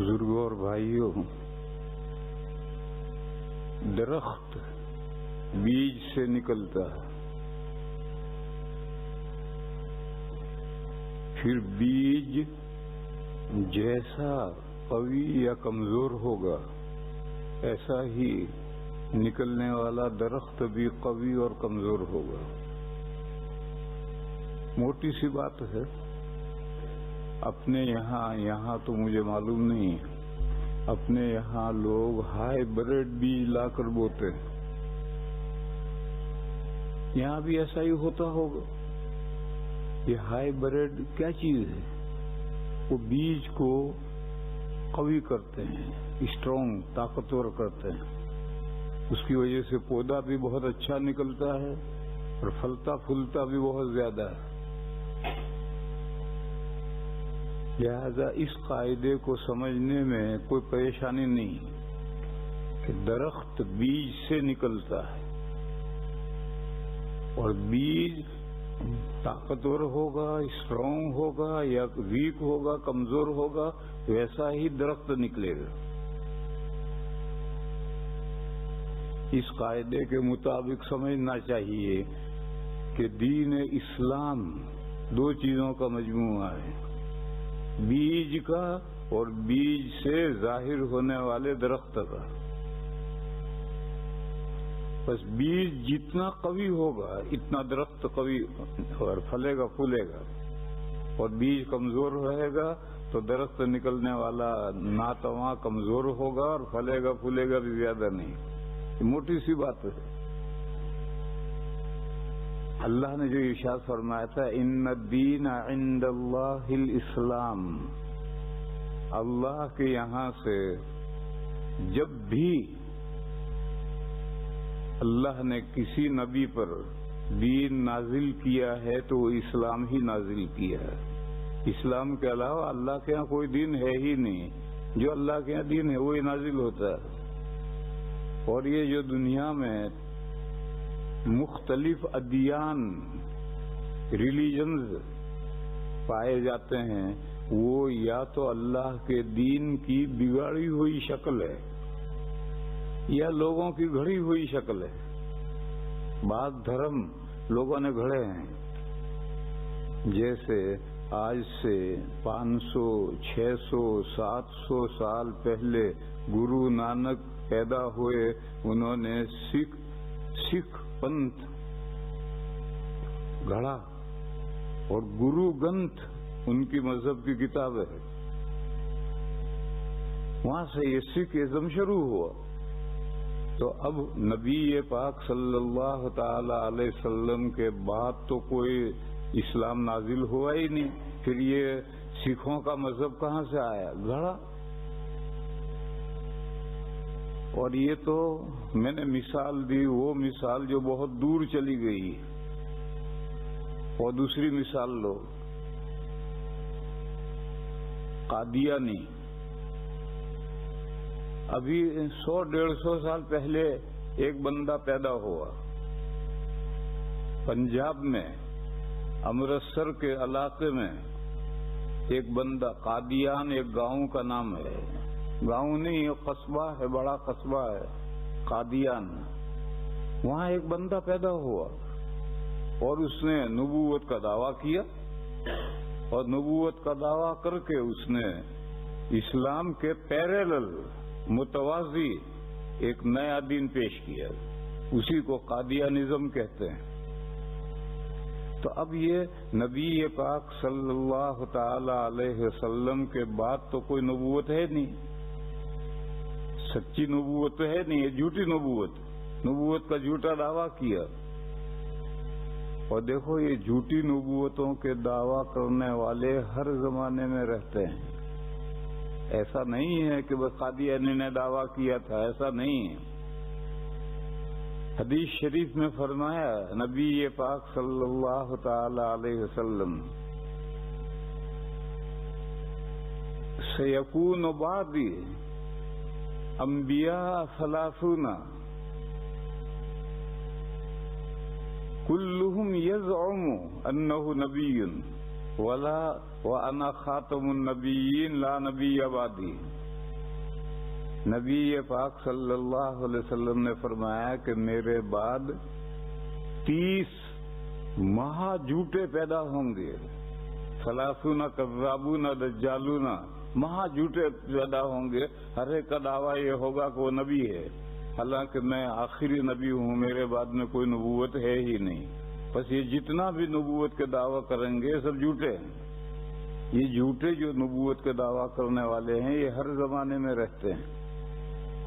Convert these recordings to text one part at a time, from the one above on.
بزرگوں اور بھائیوں، درخت بیج سے نکلتا ہے، پھر بیج جیسا قوی یا کمزور ہوگا ایسا ہی نکلنے والا درخت بھی قوی اور کمزور ہوگا۔ موٹی سی بات ہے، اپنے یہاں تو مجھے معلوم نہیں ہے، اپنے یہاں لوگ ہائی بریڈ بیج لا کر بوتے ہیں، یہاں بھی ایسا ہی ہوتا ہوگا۔ یہ ہائی بریڈ کیا چیز ہے؟ وہ بیج کو قوی کرتے ہیں، اسٹرانگ، طاقتور کرتے ہیں، اس کی وجہ سے پودا بھی بہت اچھا نکلتا ہے اور پھلتا پھولتا بھی بہت زیادہ ہے۔ لہذا اس قاعدے کو سمجھنے میں کوئی پریشانی نہیں کہ درخت بیج سے نکلتا ہے، اور بیج طاقتور ہوگا، اسٹرانگ ہوگا یا ویک ہوگا، کمزور ہوگا، ویسا ہی درخت نکلے گا۔ اس قاعدے کے مطابق سمجھنا چاہیے کہ دین اسلام دو چیزوں کا مجموعہ ہے، بیج کا اور بیج سے ظاہر ہونے والے درخت کا۔ بس بیج جتنا قوی ہوگا اتنا درخت قوی اور پھلے گا، پھولے گا، اور بیج کمزور رہے گا تو درخت نکلنے والا ناتواں کمزور ہوگا اور پھلے گا پھولے گا بھی زیادہ نہیں۔ یہ موٹی سی بات ہے۔ اللہ نے جو ارشاد فرمایا تھا، ان الدین عند اللہ الاسلام، اللہ کے یہاں سے جب بھی اللہ نے کسی نبی پر دین نازل کیا ہے تو وہ اسلام ہی نازل کیا ہے۔ اسلام کے علاوہ اللہ کے یہاں کوئی دین ہے ہی نہیں، جو اللہ کے یہاں دین ہے وہی نازل ہوتا ہے۔ اور یہ جو دنیا میں مختلف ادیان، ریلیجنز پائے جاتے ہیں، وہ یا تو اللہ کے دین کی بگاڑی ہوئی شکل ہے یا لوگوں کی گھڑی ہوئی شکل ہے۔ بعض دھرم لوگوں نے گھڑے ہیں، جیسے آج سے 500، 600، 700 سال پہلے گرو نانک پیدا ہوئے، انہوں نے سکھ پنتھ گھڑا، اور گرو گرنتھ ان کی مذہب کی کتاب ہے، وہاں سے یہ سکھ ازم شروع ہوا۔ تو اب نبی پاک صلی اللہ تعالی علیہ وسلم کے بعد تو کوئی اسلام نازل ہوا ہی نہیں، پھر یہ سکھوں کا مذہب کہاں سے آیا؟ گھڑا۔ اور یہ تو میں نے مثال دی، وہ مثال جو بہت دور چلی گئی، اور دوسری مثال لو، قادیانی۔ ابھی 100-150 سال پہلے ایک بندہ پیدا ہوا پنجاب میں، امرتسر کے علاقے میں ایک بندہ، قادیان ایک گاؤں کا نام ہے، گاؤں نہیں، یہ قصبہ ہے، بڑا قصبہ ہے قادیان۔ وہاں ایک بندہ پیدا ہوا اور اس نے نبوت کا دعویٰ کیا، اور نبوت کا دعویٰ کر کے اس نے اسلام کے پیریلل، متوازی ایک نیا دین پیش کیا، اسی کو قادیانزم کہتے ہیں۔ تو اب یہ نبی پاک صلی اللہ تعالی علیہ وسلم کے بعد تو کوئی نبوت ہے نہیں، سچی نبوت تو ہے نہیں، یہ جھوٹی نبوت کا جھوٹا دعویٰ کیا۔ اور دیکھو، یہ جھوٹی نبوتوں کے دعویٰ کرنے والے ہر زمانے میں رہتے ہیں۔ ایسا نہیں ہے کہ بس قادیانی نے دعویٰ کیا تھا، ایسا نہیں ہے۔ حدیث شریف میں فرمایا نبی پاک صلی اللہ تعالی علیہ وسلم، سیکون بعدی انبیاء 30 کلہم یزعم انہ نبی وانا خاتم النبیین لا نبی بعدی۔ نبی پاک صلی اللہ علیہ وسلم نے فرمایا کہ میرے بعد 30 مہا جھوٹے پیدا ہوں گے، 30 کذابون دجالون، مہا جھوٹے پیدا ہوں گے، ہر ایک کا دعویٰ یہ ہوگا کہ وہ نبی ہے، حالانکہ میں آخری نبی ہوں، میرے بعد میں کوئی نبوت ہے ہی نہیں۔ بس یہ جتنا بھی نبوت کے دعویٰ کریں گے سب جھوٹے ہیں۔ یہ جھوٹے جو نبوت کے دعویٰ کرنے والے ہیں یہ ہر زمانے میں رہتے ہیں،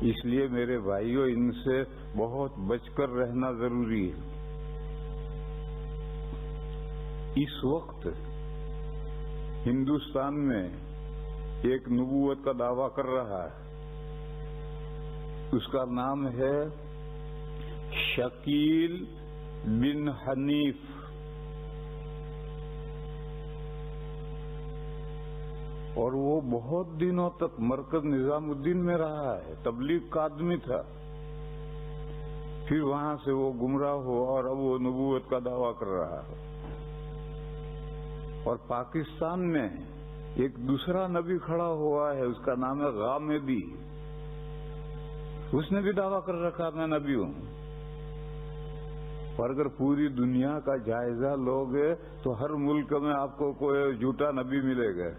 اس لیے میرے بھائیوں ان سے بہت بچ کر رہنا ضروری ہے۔ اس وقت ہندوستان میں ایک نبوت کا دعویٰ کر رہا ہے، اس کا نام ہے شکیل بن حنیف۔ اور وہ بہت دنوں تک مرکز نظام الدین میں رہا ہے، تبلیغ کا آدمی تھا، پھر وہاں سے وہ گمراہ ہوا اور اب وہ نبوت کا دعویٰ کر رہا ہے۔ اور پاکستان میں ایک دوسرا نبی کھڑا ہوا ہے، اس کا نام ہے غامدی، اس نے بھی دعویٰ کر رکھا میں نبی ہوں۔ اور اگر پوری دنیا کا جائزہ لوگے تو ہر ملک میں آپ کو کوئی جھوٹا نبی ملے گا۔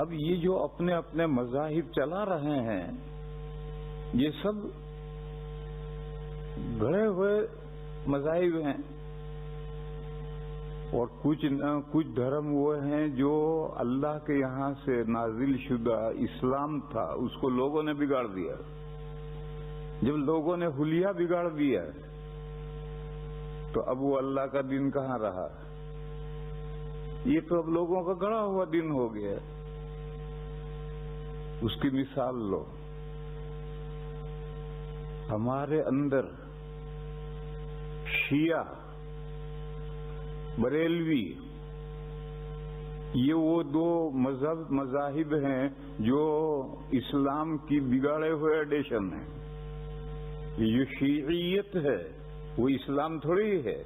اب یہ جو اپنے اپنے مذاہب چلا رہے ہیں یہ سب گڑھے ہوئے مذاہب ہیں، اور کچھ دھرم وہ ہیں جو اللہ کے یہاں سے نازل شدہ اسلام تھا، اس کو لوگوں نے بگاڑ دیا۔ جب لوگوں نے حلیہ بگاڑ دیا تو اب وہ اللہ کا دین کہاں رہا؟ یہ تو اب لوگوں کا گڑا ہوا دین ہو گیا۔ اس کی مثال لو، ہمارے اندر شیعہ، بریلوی، یہ وہ دو مذاہب ہیں جو اسلام کی بگاڑے ہوئے ایڈیشن ہیں۔ یہ جو شیعیت ہے وہ اسلام تھوڑی ہے،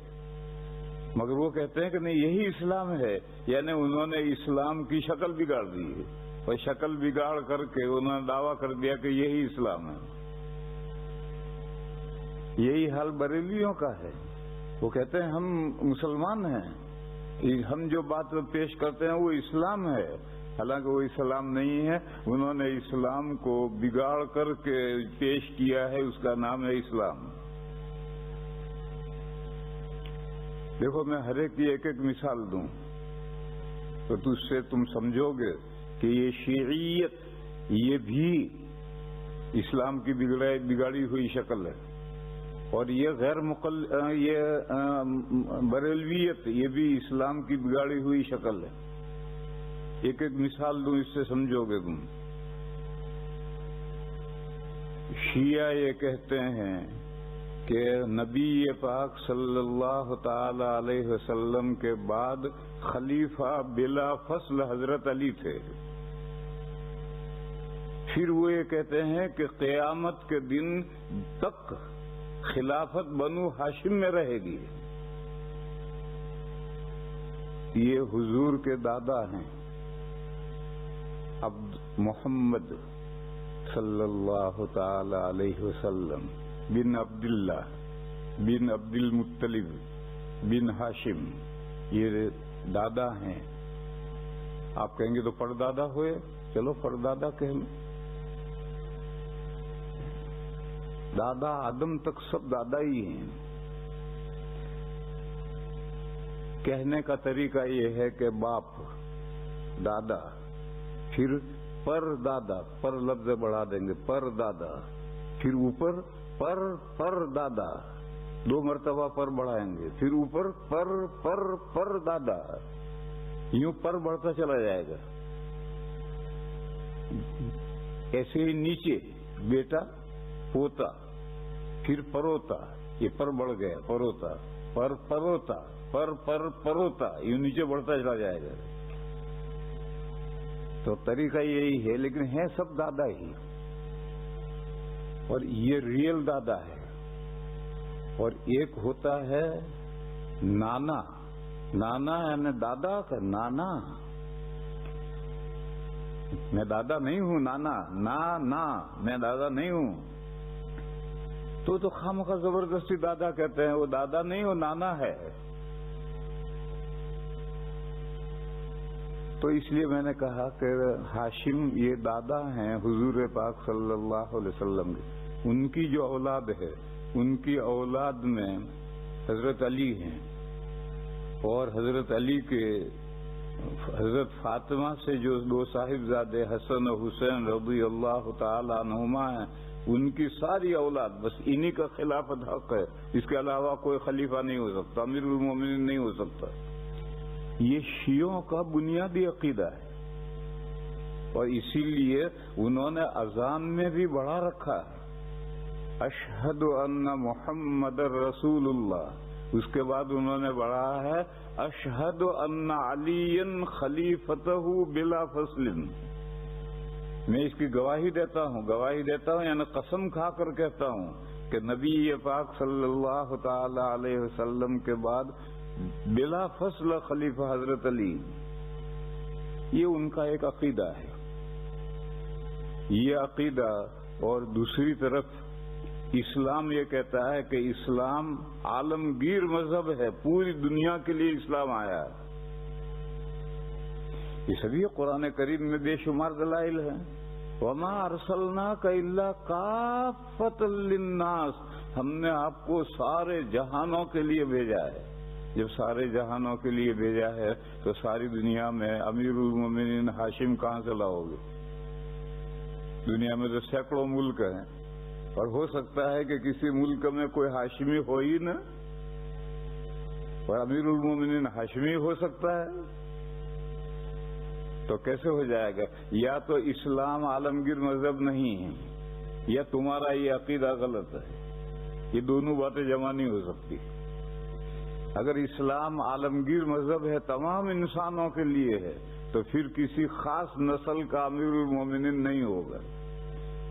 مگر وہ کہتے ہیں کہ نہیں یہی اسلام ہے، یعنی انہوں نے اسلام کی شکل بگاڑ دی ہے، اور شکل بگاڑ کر کے انہوں نے دعویٰ کر دیا کہ یہی اسلام ہے۔ یہی حال بریلیوں کا ہے، وہ کہتے ہیں ہم مسلمان ہیں، ہم جو بات پیش کرتے ہیں وہ اسلام ہے، حالانکہ وہ اسلام نہیں ہے، انہوں نے اسلام کو بگاڑ کر کے پیش کیا ہے، اس کا نام ہے اسلام۔ دیکھو میں ہر ایک کی ایک ایک مثال دوں تو تجھ سے تم سمجھو گے کہ یہ شیعیت یہ بھی اسلام کی بگاڑی ہوئی شکل ہے، اور یہ یہ بریلویت یہ بھی اسلام کی بگاڑی ہوئی شکل ہے۔ ایک ایک مثال دوں، اس سے سمجھو گے تم۔ شیعہ یہ کہتے ہیں کہ نبی پاک صلی اللہ تعالی علیہ وسلم کے بعد خلیفہ بلا فصل حضرت علی تھے۔ پھر وہ یہ کہتے ہیں کہ قیامت کے دن تک خلافت بنو ہاشم میں رہے گی۔ یہ حضور کے دادا ہیں محمد صلی اللہ تعالی علیہ وسلم بن عبداللہ بن عبد المطلب بن ہاشم، یہ دادا ہیں۔ آپ کہیں گے تو پردادا ہوئے، چلو پردادا کہہ لیں، دادا آدم تک سب دادا ہی ہیں۔ کہنے کا طریقہ یہ ہے کہ باپ، دادا، پھر پر دادا، پر لفظ بڑھا دیں گے، پر دادا، پھر اوپر پر دادا، 2 مرتبہ پر بڑھائیں گے، پھر اوپر پر دادا، یوں پر بڑھتا چلا جائے گا۔ ایسے ہی نیچے بیٹا، پوتا، پھر پروتا، یہ پر بڑھ گیا، پروتا، پروتا، پروتا، یوں نیچے بڑھتا چلا جائے گا۔ تو طریقہ یہی ہے، لیکن ہے سب دادا ہی، اور یہ ریئل دادا ہے۔ اور ایک ہوتا ہے نانا، نانا یعنی دادا کا نانا، میں دادا نہیں ہوں، نانا، نا میں دادا نہیں ہوں. تو خواہ زبردستی دادا کہتے ہیں. وہ دادا نہیں، وہ نانا ہے. تو اس لیے میں نے کہا کہ ہاشم یہ دادا ہیں حضور پاک صلی اللہ علیہ وسلم کے. ان کی جو اولاد ہے، ان کی اولاد میں حضرت علی ہیں، اور حضرت علی کے حضرت فاطمہ سے جو دو صاحبزادے حسن و حسین رضی اللہ تعالی عنہما ہیں، ان کی ساری اولاد بس انہی کا خلافت حق ہے. اس کے علاوہ کوئی خلیفہ نہیں ہو سکتا، امیر المومنین نہیں ہو سکتا. یہ شیعوں کا بنیادی عقیدہ ہے، اور اسی لیے انہوں نے اذان میں بھی بڑھا رکھا ہے اشہد ان محمد رسول اللہ. اس کے بعد انہوں نے بڑھا ہے اشہد ان علی خلیفتہ بلا فصل. میں اس کی گواہی دیتا ہوں یعنی قسم کھا کر کہتا ہوں کہ نبی پاک صلی اللہ تعالی علیہ وسلم کے بعد بلا فصل خلیفہ حضرت علی. یہ ان کا ایک عقیدہ ہے، یہ عقیدہ. اور دوسری طرف اسلام یہ کہتا ہے کہ اسلام عالمگیر مذہب ہے، پوری دنیا کے لیے اسلام آیا ہے. یہ سبھی قرآن کریم میں بے شمار دلائل ہیں. وما ارسلناک الا کافۃ للناس. ہم نے آپ کو سارے جہانوں کے لیے بھیجا ہے. جب سارے جہانوں کے لیے بھیجا ہے تو ساری دنیا میں امیر المومنین ہاشم کہاں سے لاؤ گے؟ دنیا میں تو سینکڑوں ملک ہیں، اور ہو سکتا ہے کہ کسی ملک میں کوئی ہاشمی ہو ہی نہ، اور امیر المومنین ہاشمی ہو سکتا ہے. تو کیسے ہو جائے گا؟ یا تو اسلام عالمگیر مذہب نہیں ہے، یا تمہارا یہ عقیدہ غلط ہے. یہ دونوں باتیں جمع نہیں ہو سکتی. اگر اسلام عالمگیر مذہب ہے، تمام انسانوں کے لیے ہے، تو پھر کسی خاص نسل کا امیر المومنین نہیں ہوگا.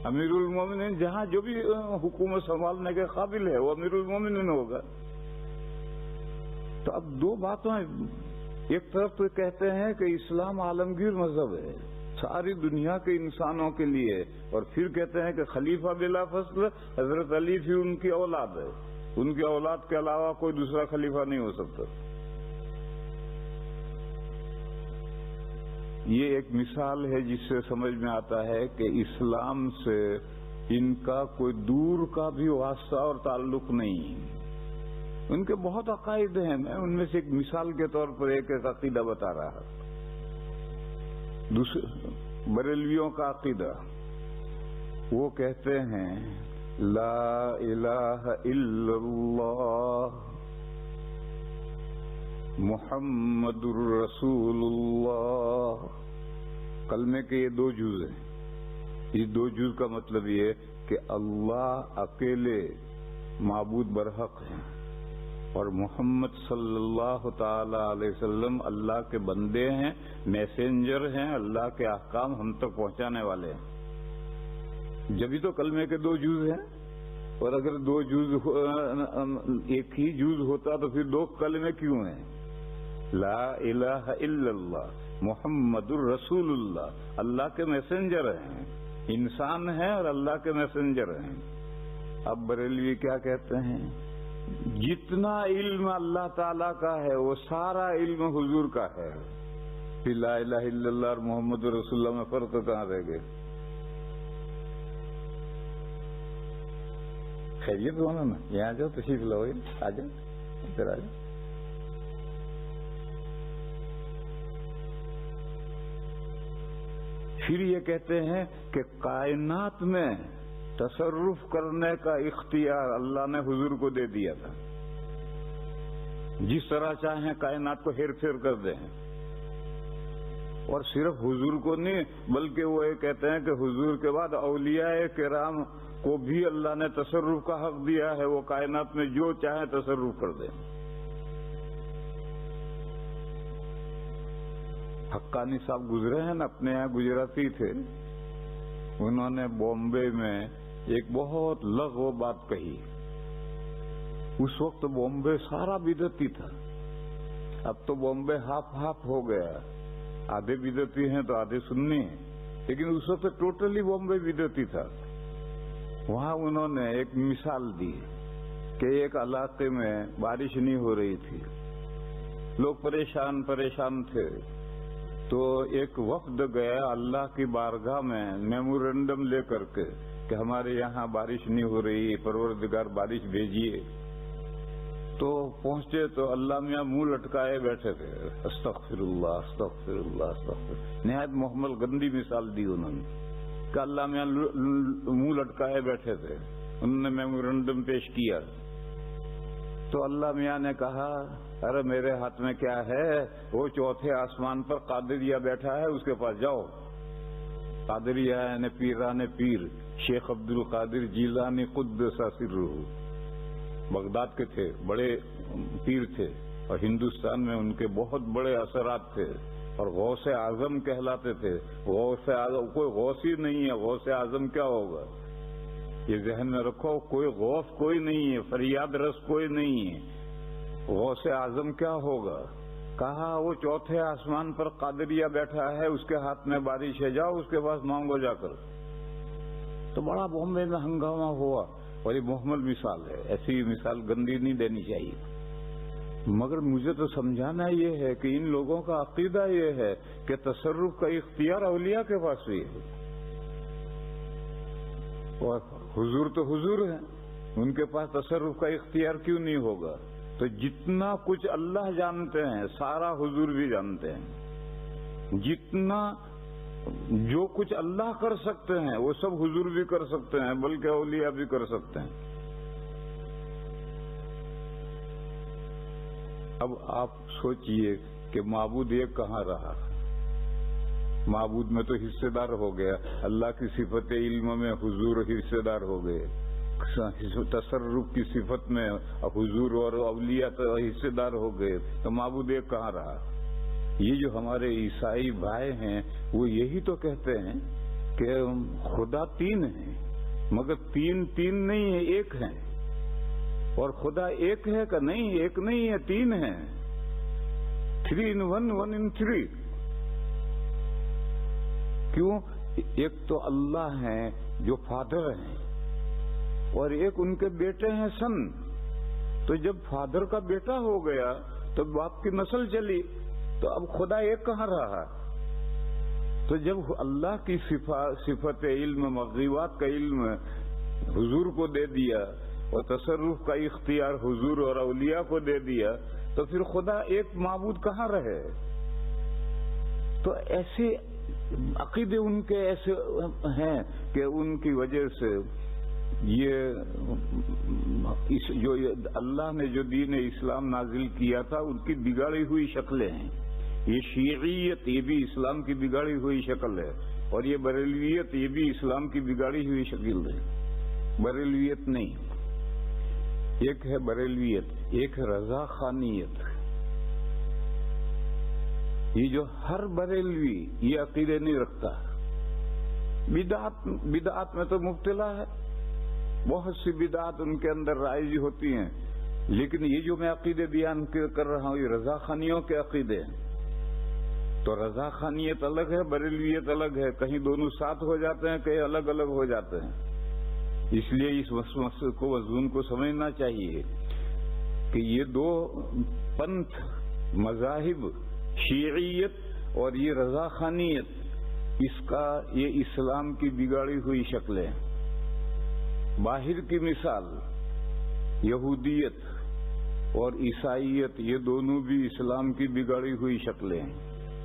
امیر المومنین جہاں جو بھی حکومت سنبھالنے کے قابل ہے وہ امیر المومنین ہوگا. تو اب دو باتیں، ایک طرف تو کہتے ہیں کہ اسلام عالمگیر مذہب ہے ساری دنیا کے انسانوں کے لیے، اور پھر کہتے ہیں کہ خلیفہ بلا فصل حضرت علی پھر ان کی اولاد ہے، ان کی اولاد کے علاوہ کوئی دوسرا خلیفہ نہیں ہو سکتا. یہ ایک مثال ہے جس سے سمجھ میں آتا ہے کہ اسلام سے ان کا کوئی دور کا بھی واسطہ اور تعلق نہیں. ان کے بہت عقائد ہیں، میں ان میں سے ایک مثال کے طور پر ایک عقیدہ بتا رہا. بریلویوں کا عقیدہ، وہ کہتے ہیں لا الہ الا اللہ محمد الرسول اللہ. کلمے کے یہ دو جز ہیں. اس دو جز کا مطلب یہ کہ اللہ اکیلے معبود برحق ہیں، اور محمد صلی اللہ تعالی علیہ وسلم اللہ کے بندے ہیں، میسنجر ہیں، اللہ کے احکام ہم تک پہنچانے والے ہیں. جبھی تو کلمے کے دو جز ہیں. اور اگر دو جز ایک ہی جز ہوتا تو پھر دو کلمے کیوں ہیں؟ لا الہ الا اللہ محمد الرسول اللہ. اللہ کے میسنجر ہیں، انسان ہیں اور اللہ کے میسنجر ہیں. اب بریلوی کیا کہتے ہیں؟ جتنا علم اللہ تعالیٰ کا ہے وہ سارا علم حضور کا ہے. پھر لا الہ الا اللہ اور محمد رسول اللہ میں فرق کہاں رہ گئے؟ خیریت ہونا نا. یہاں جاؤ، تشریف لاؤ، آ جاؤ، ادھر آ جاؤ. پھر یہ کہتے ہیں کہ کائنات میں تصرف کرنے کا اختیار اللہ نے حضور کو دے دیا تھا. جس طرح چاہیں کائنات کو ہیر پھیر کر دیں. اور صرف حضور کو نہیں، بلکہ وہ یہ کہتے ہیں کہ حضور کے بعد اولیاء کرام کو بھی اللہ نے تصرف کا حق دیا ہے، وہ کائنات میں جو چاہیں تصرف کر دیں. حقانی صاحب گزرے ہیں نا، اپنے یہاں گجراتی تھے. انہوں نے بامبے میں ایک بہت لغو بات کہی. اس وقت بامبے سارا بدعتی تھا. اب تو بامبے ہاف ہاف ہو گیا، آدھے بدعتی ہیں تو آدھے سنی ہیں. لیکن اس وقت ٹوٹلی بامبے بدعتی تھا. وہاں انہوں نے ایک مثال دی کہ ایک علاقے میں بارش نہیں ہو رہی تھی، لوگ پریشان تھے، تو ایک وفد گیا اللہ کی بارگاہ میں میمورنڈم لے کر کے کہ ہمارے یہاں بارش نہیں ہو رہی، پروردگار بارش بھیجیے. تو پہنچے تو اللہ میاں منہ لٹکائے بیٹھے تھے، استغفر اللہ استغفر اللہ استغفر. نہایت محمل گندی مثال دی انہوں نے کہ اللہ میاں منہ لٹکائے بیٹھے تھے. انہوں نے میمورنڈم پیش کیا تو اللہ میاں نے کہا ارے میرے ہاتھ میں کیا ہے، وہ چوتھے آسمان پر قادریہ بیٹھا ہے، اس کے پاس جاؤ. قادریہ یعنی پیران پیر شیخ عبد القادر جیلانی قدس سرہ، بغداد کے تھے، بڑے پیر تھے اور ہندوستان میں ان کے بہت بڑے اثرات تھے اور غوث اعظم کہلاتے تھے. غوث اعظم کوئی غوث ہی نہیں ہے، غوث اعظم کیا ہوگا یہ ذہن میں رکھو. کوئی غوث کوئی نہیں ہے، فریاد رس کوئی نہیں ہے. غوث اعظم کیا ہوگا؟ کہا وہ چوتھے آسمان پر قادریہ بیٹھا ہے، اس کے ہاتھ میں بارش ہے، جاؤ اس کے پاس مانگو جا کر. تو بڑا بامبے میں ہنگامہ ہوا اور یہ محمل مثال ہے، ایسی مثال گندی نہیں دینی چاہیے. مگر مجھے تو سمجھانا یہ ہے کہ ان لوگوں کا عقیدہ یہ ہے کہ تصرف کا اختیار اولیاء کے پاس بھی ہے، اور حضور تو حضور ہیں، ان کے پاس تصرف کا اختیار کیوں نہیں ہوگا؟ تو جتنا کچھ اللہ جانتے ہیں سارا حضور بھی جانتے ہیں. جتنا جو کچھ اللہ کر سکتے ہیں وہ سب حضور بھی کر سکتے ہیں، بلکہ اولیاء بھی کر سکتے ہیں. اب آپ سوچئے کہ معبود ایک کہاں رہا؟ معبود میں تو حصے دار ہو گیا. اللہ کی صفت علم میں حضور حصے دار ہو گئے، تصرف کی صفت میں حضور اور اولیاء حصے دار ہو گئے، تو معبود ایک کہاں رہا؟ یہ جو ہمارے عیسائی بھائی ہیں وہ یہی تو کہتے ہیں کہ خدا تین ہیں، مگر تین نہیں ہے، ایک ہے. اور خدا ایک ہے کہ نہیں؟ ایک نہیں ہے، تین ہے. 3 in 1 1 in 3. کیوں؟ ایک تو اللہ ہیں جو فادر ہیں اور ایک ان کے بیٹے ہیں سن. تو جب فادر کا بیٹا ہو گیا تو باپ کی نسل چلی، تو اب خدا ایک کہاں رہا؟ تو جب اللہ کی صفت علم مغیبات کا علم حضور کو دے دیا اور تصرف کا اختیار حضور اور اولیاء کو دے دیا، تو پھر خدا ایک معبود کہاں رہے؟ تو ایسے عقیدے ان کے ایسے ہیں کہ ان کی وجہ سے یہ جو اللہ نے جو دین اسلام نازل کیا تھا ان کی بگاڑی ہوئی شکلیں ہیں. یہ شیعیت یہ بھی اسلام کی بگاڑی ہوئی شکل ہے، اور یہ بریلویت یہ بھی اسلام کی بگاڑی ہوئی شکل ہے. بریلویت نہیں، ایک ہے بریلویت، ایک ہے رضا خانیت. یہ جو ہر بریلوی یہ عقیدے نہیں رکھتا، بدعات میں تو مبتلا ہے، بہت سی بدعات ان کے اندر رائج ہوتی ہیں. لیکن یہ جو میں عقیدے بیان کر رہا ہوں یہ رضا خانیوں کے عقیدے ہیں. تو رضا خانیت الگ ہے، بریلویت الگ ہے، کہیں دونوں ساتھ ہو جاتے ہیں، کہیں الگ الگ ہو جاتے ہیں. اس لیے اس مسئلے کو مضمون کو سمجھنا چاہیے کہ یہ دو پنتھ مذاہب شیعیت اور یہ رضا خانیت، اس کا یہ اسلام کی بگاڑی ہوئی شکلیں. باہر کی مثال یہودیت اور عیسائیت، یہ دونوں بھی اسلام کی بگاڑی ہوئی شکلیں.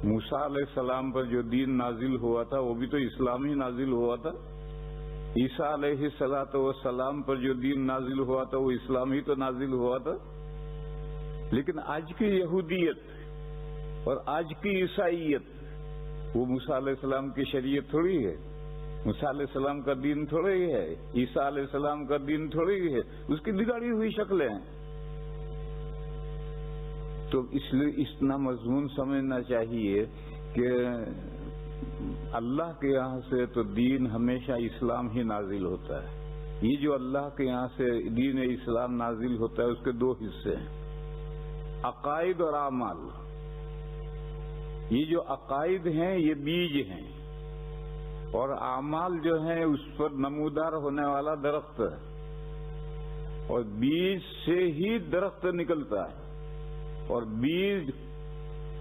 موسیٰ علیہ السلام پر جو دین نازل ہوا تھا وہ بھی تو اسلام ہی نازل ہوا تھا. عیسیٰ علیہ السلام پر جو دین نازل ہوا تھا وہ اسلام ہی تو نازل ہوا تھا. لیکن آج کی یہودیت اور آج کی عیسائیت وہ موسیٰ علیہ السلام کی شریعت تھوڑی ہے، موسیٰ علیہ السلام کا دین تھوڑا ہی ہے، عیسیٰ علیہ السلام کا دین تھوڑا ہی ہے، اس کی بگاڑی ہوئی شکلیں ہیں. تو اس لیے اتنا مضمون سمجھنا چاہیے کہ اللہ کے یہاں سے تو دین ہمیشہ اسلام ہی نازل ہوتا ہے. یہ جو اللہ کے یہاں سے دین اسلام نازل ہوتا ہے اس کے دو حصے ہیں، عقائد اور اعمال. یہ جو عقائد ہیں یہ بیج ہیں، اور اعمال جو ہیں اس پر نمودار ہونے والا درخت ہے، اور بیج سے ہی درخت نکلتا ہے، اور بیج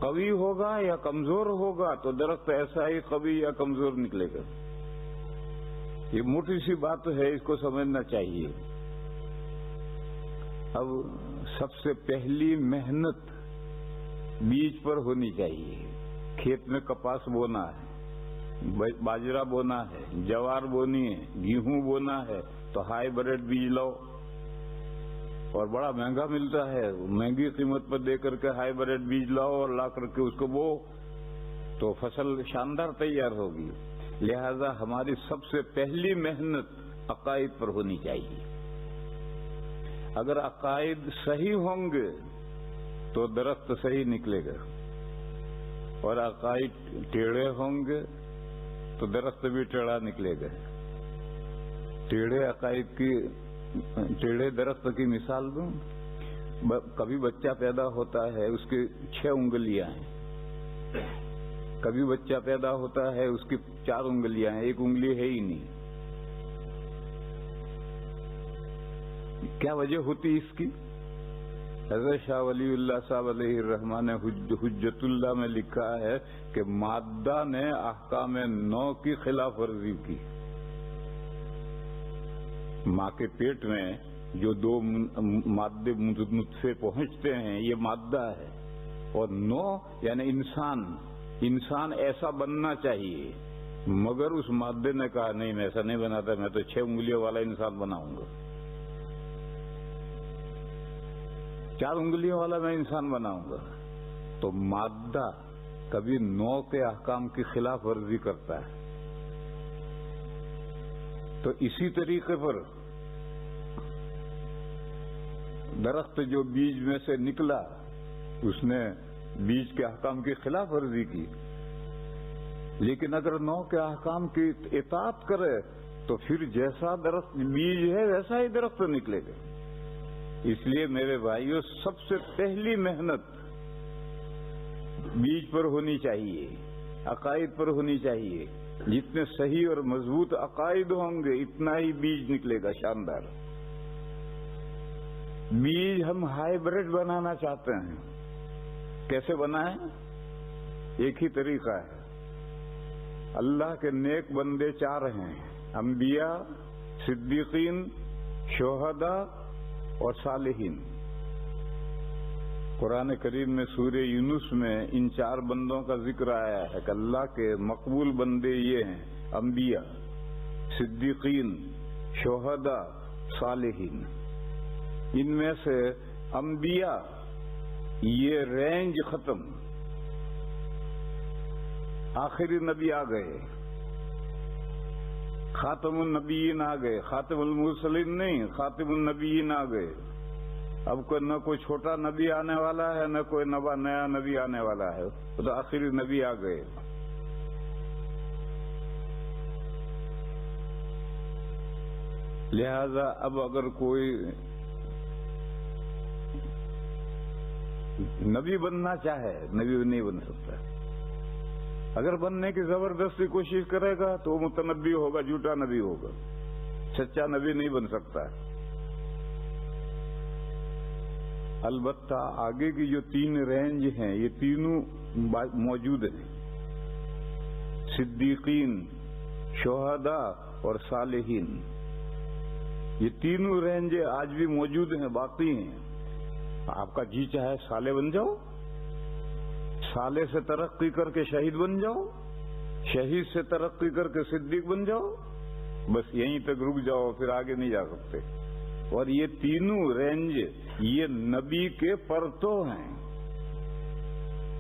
قوی ہوگا یا کمزور ہوگا تو درخت ایسا ہی قوی یا کمزور نکلے گا۔ یہ موٹی سی بات ہے، اس کو سمجھنا چاہیے۔ اب سب سے پہلی محنت بیج پر ہونی چاہیے۔ کھیت میں کپاس بونا ہے، باجرہ بونا ہے، جوار بونی ہے، گیہوں بونا ہے تو ہائی بریڈ بیج لاؤ، اور بڑا مہنگا ملتا ہے، مہنگی قیمت پر دے کر کے ہائی بریڈ بیج لاؤ اور لا کر کے اس کو بو تو فصل شاندار تیار ہوگی۔ لہذا ہماری سب سے پہلی محنت عقائد پر ہونی چاہیے۔ اگر عقائد صحیح ہوں گے تو درخت صحیح نکلے گا، اور عقائد ٹیڑھے ہوں گے تو درخت بھی ٹیڑھا نکلے گا۔ ٹیڑھے عقائد کی، ٹیڑھے درخت کی مثال دوں، کبھی بچہ پیدا ہوتا ہے اس کی 6 انگلیاں ہیں، کبھی بچہ پیدا ہوتا ہے اس کی 4 انگلیاں ہیں، 1 انگلی ہے ہی نہیں۔ کیا وجہ ہوتی اس کی؟ حضرت شاہ ولی اللہ صاحب علیہ الرحمٰن نے حجت اللہ میں لکھا ہے کہ مادہ نے احکام 9 کی خلاف ورزی کی۔ ماں کے پیٹ میں جو 2 مادے نطفے پہنچتے ہیں یہ مادہ ہے، اور 9 یعنی انسان ایسا بننا چاہیے، مگر اس مادے نے کہا نہیں میں ایسا نہیں بناتا، میں تو 6 انگلیوں والا انسان بناؤں گا، 4 انگلیوں والا میں انسان بناؤں گا۔ تو مادہ کبھی 9 کے احکام کی خلاف ورزی کرتا ہے۔ تو اسی طریقے پر درخت جو بیج میں سے نکلا اس نے بیج کے احکام کی خلاف ورزی کی، لیکن اگر 9 کے احکام کی اطاعت کرے تو پھر جیسا درخت بیج ہے ویسا ہی درخت نکلے گا۔ اس لیے میرے بھائیوں سب سے پہلی محنت بیج پر ہونی چاہیے، عقائد پر ہونی چاہیے۔ جتنے صحیح اور مضبوط عقائد ہوں گے اتنا ہی بیج نکلے گا شاندار۔ بیج ہم ہائی بریڈ بنانا چاہتے ہیں، کیسے بنائیں؟ ایک ہی طریقہ ہے۔ اللہ کے نیک بندے 4 ہیں، انبیاء، صدیقین، شہداء اور صالحین۔ قرآن کریم میں سورہ یونس میں ان 4 بندوں کا ذکر آیا ہے کہ اللہ کے مقبول بندے یہ ہیں، انبیاء، صدیقین، شہداء، صالحین۔ ان میں سے انبیاء یہ رینج ختم، آخری نبی آ گئے، خاتم النبیین آ گئے، خاتم المرسلین نہیں، خاتم النبیین آ گئے۔ اب نہ کوئی چھوٹا نبی آنے والا ہے، نہ کوئی نیا نبی آنے والا ہے، تو آخری نبی آ گئے۔ لہذا اب اگر کوئی نبی بننا چاہے، نبی نہیں بن سکتا۔ اگر بننے کی زبردستی کوشش کرے گا تو وہ متنبی ہوگا، جھوٹا نبی ہوگا، سچا نبی نہیں بن سکتا۔ البتہ آگے کی جو 3 رینج ہیں یہ تینوں موجود ہیں، صدیقین، شہداء اور صالحین۔ یہ تینوں رینج آج بھی موجود ہیں، باقی ہیں۔ آپ کا جی چاہے صالح بن جاؤ، صالح سے ترقی کر کے شہید بن جاؤ، شہید سے ترقی کر کے صدیق بن جاؤ، بس یہیں تک رک جاؤ، پھر آگے نہیں جا سکتے۔ اور یہ تینوں رینج یہ نبی کے پرتو ہیں،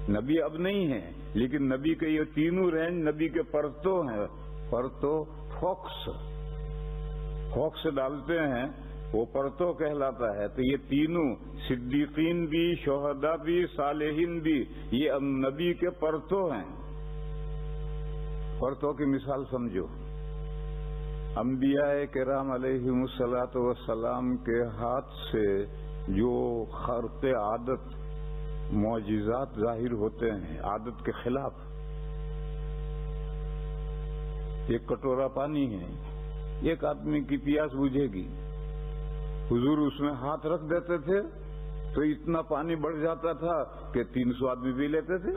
نبی اب نہیں ہیں لیکن نبی کے یہ تینوں رینج نبی کے پرتو ہیں۔ پرتو فوکس ڈالتے ہیں وہ پرتو کہلاتا ہے۔ تو یہ تینوں صدیقین بھی، شہداء بھی، صالحین بھی، یہ اب نبی کے پرتو ہیں۔ پرتو کی مثال سمجھو، انبیاء کرام علیہم الصلاۃ والسلام کے ہاتھ سے جو خارق عادت معجزات ظاہر ہوتے ہیں عادت کے خلاف، ایک کٹورا پانی ہے، ایک آدمی کی پیاس بجھے گی، حضور اس میں ہاتھ رکھ دیتے تھے تو اتنا پانی بڑھ جاتا تھا کہ 300 آدمی پی لیتے تھے۔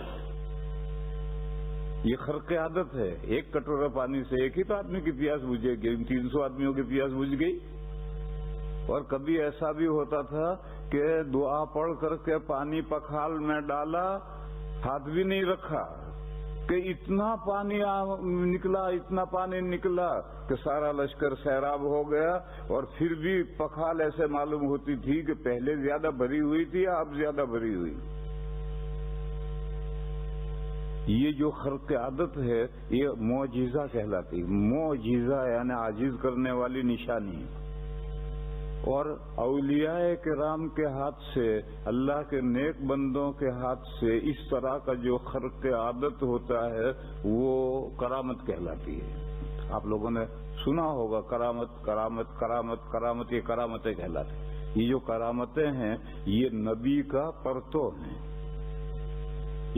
یہ خرق عادت ہے، ایک کٹورا پانی سے ایک ہی تو آدمی کی پیاس بجھے گی، 300 آدمیوں کی پیاس بجھ گئی۔ اور کبھی ایسا بھی ہوتا تھا کہ دعا پڑھ کر کے پانی پکھال میں ڈالا، ہاتھ بھی نہیں رکھا کہ اتنا پانی نکلا کہ سارا لشکر سیراب ہو گیا، اور پھر بھی پکھال ایسے معلوم ہوتی تھی کہ پہلے زیادہ بھری ہوئی تھی یا اب زیادہ بھری ہوئی۔ یہ جو خرق عادت ہے یہ معجزہ کہلاتی، معجزہ یعنی عاجز کرنے والی نشانی ہے۔ اور اولیاء کرام کے ہاتھ سے، اللہ کے نیک بندوں کے ہاتھ سے اس طرح کا جو خرق عادت ہوتا ہے وہ کرامت کہلاتی ہے۔ آپ لوگوں نے سنا ہوگا کرامت کرامت کرامت کرامت، یہ کرامتیں کہلاتی۔ یہ جو کرامتیں ہیں یہ نبی کا پرتو ہیں،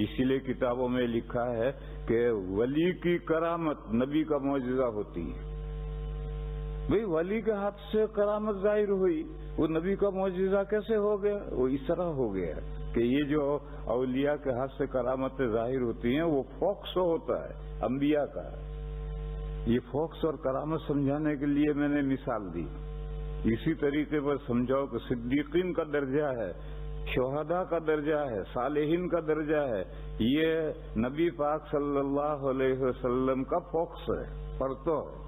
اسی لیے کتابوں میں لکھا ہے کہ ولی کی کرامت نبی کا معجزہ ہوتی ہے۔ بھئی ولی کے ہاتھ سے کرامت ظاہر ہوئی، وہ نبی کا معجزہ کیسے ہو گیا؟ وہ اس طرح ہو گیا کہ یہ جو اولیاء کے ہاتھ سے کرامتیں ظاہر ہوتی ہیں وہ فوکس ہوتا ہے انبیاء کا۔ یہ فوکس اور کرامت سمجھانے کے لیے میں نے مثال دی۔ اسی طریقے پر سمجھاؤ کہ صدیقین کا درجہ ہے، شہداء کا درجہ ہے، صالحین کا درجہ ہے، یہ نبی پاک صلی اللہ علیہ وسلم کا فوکس ہے، پرتو ہے۔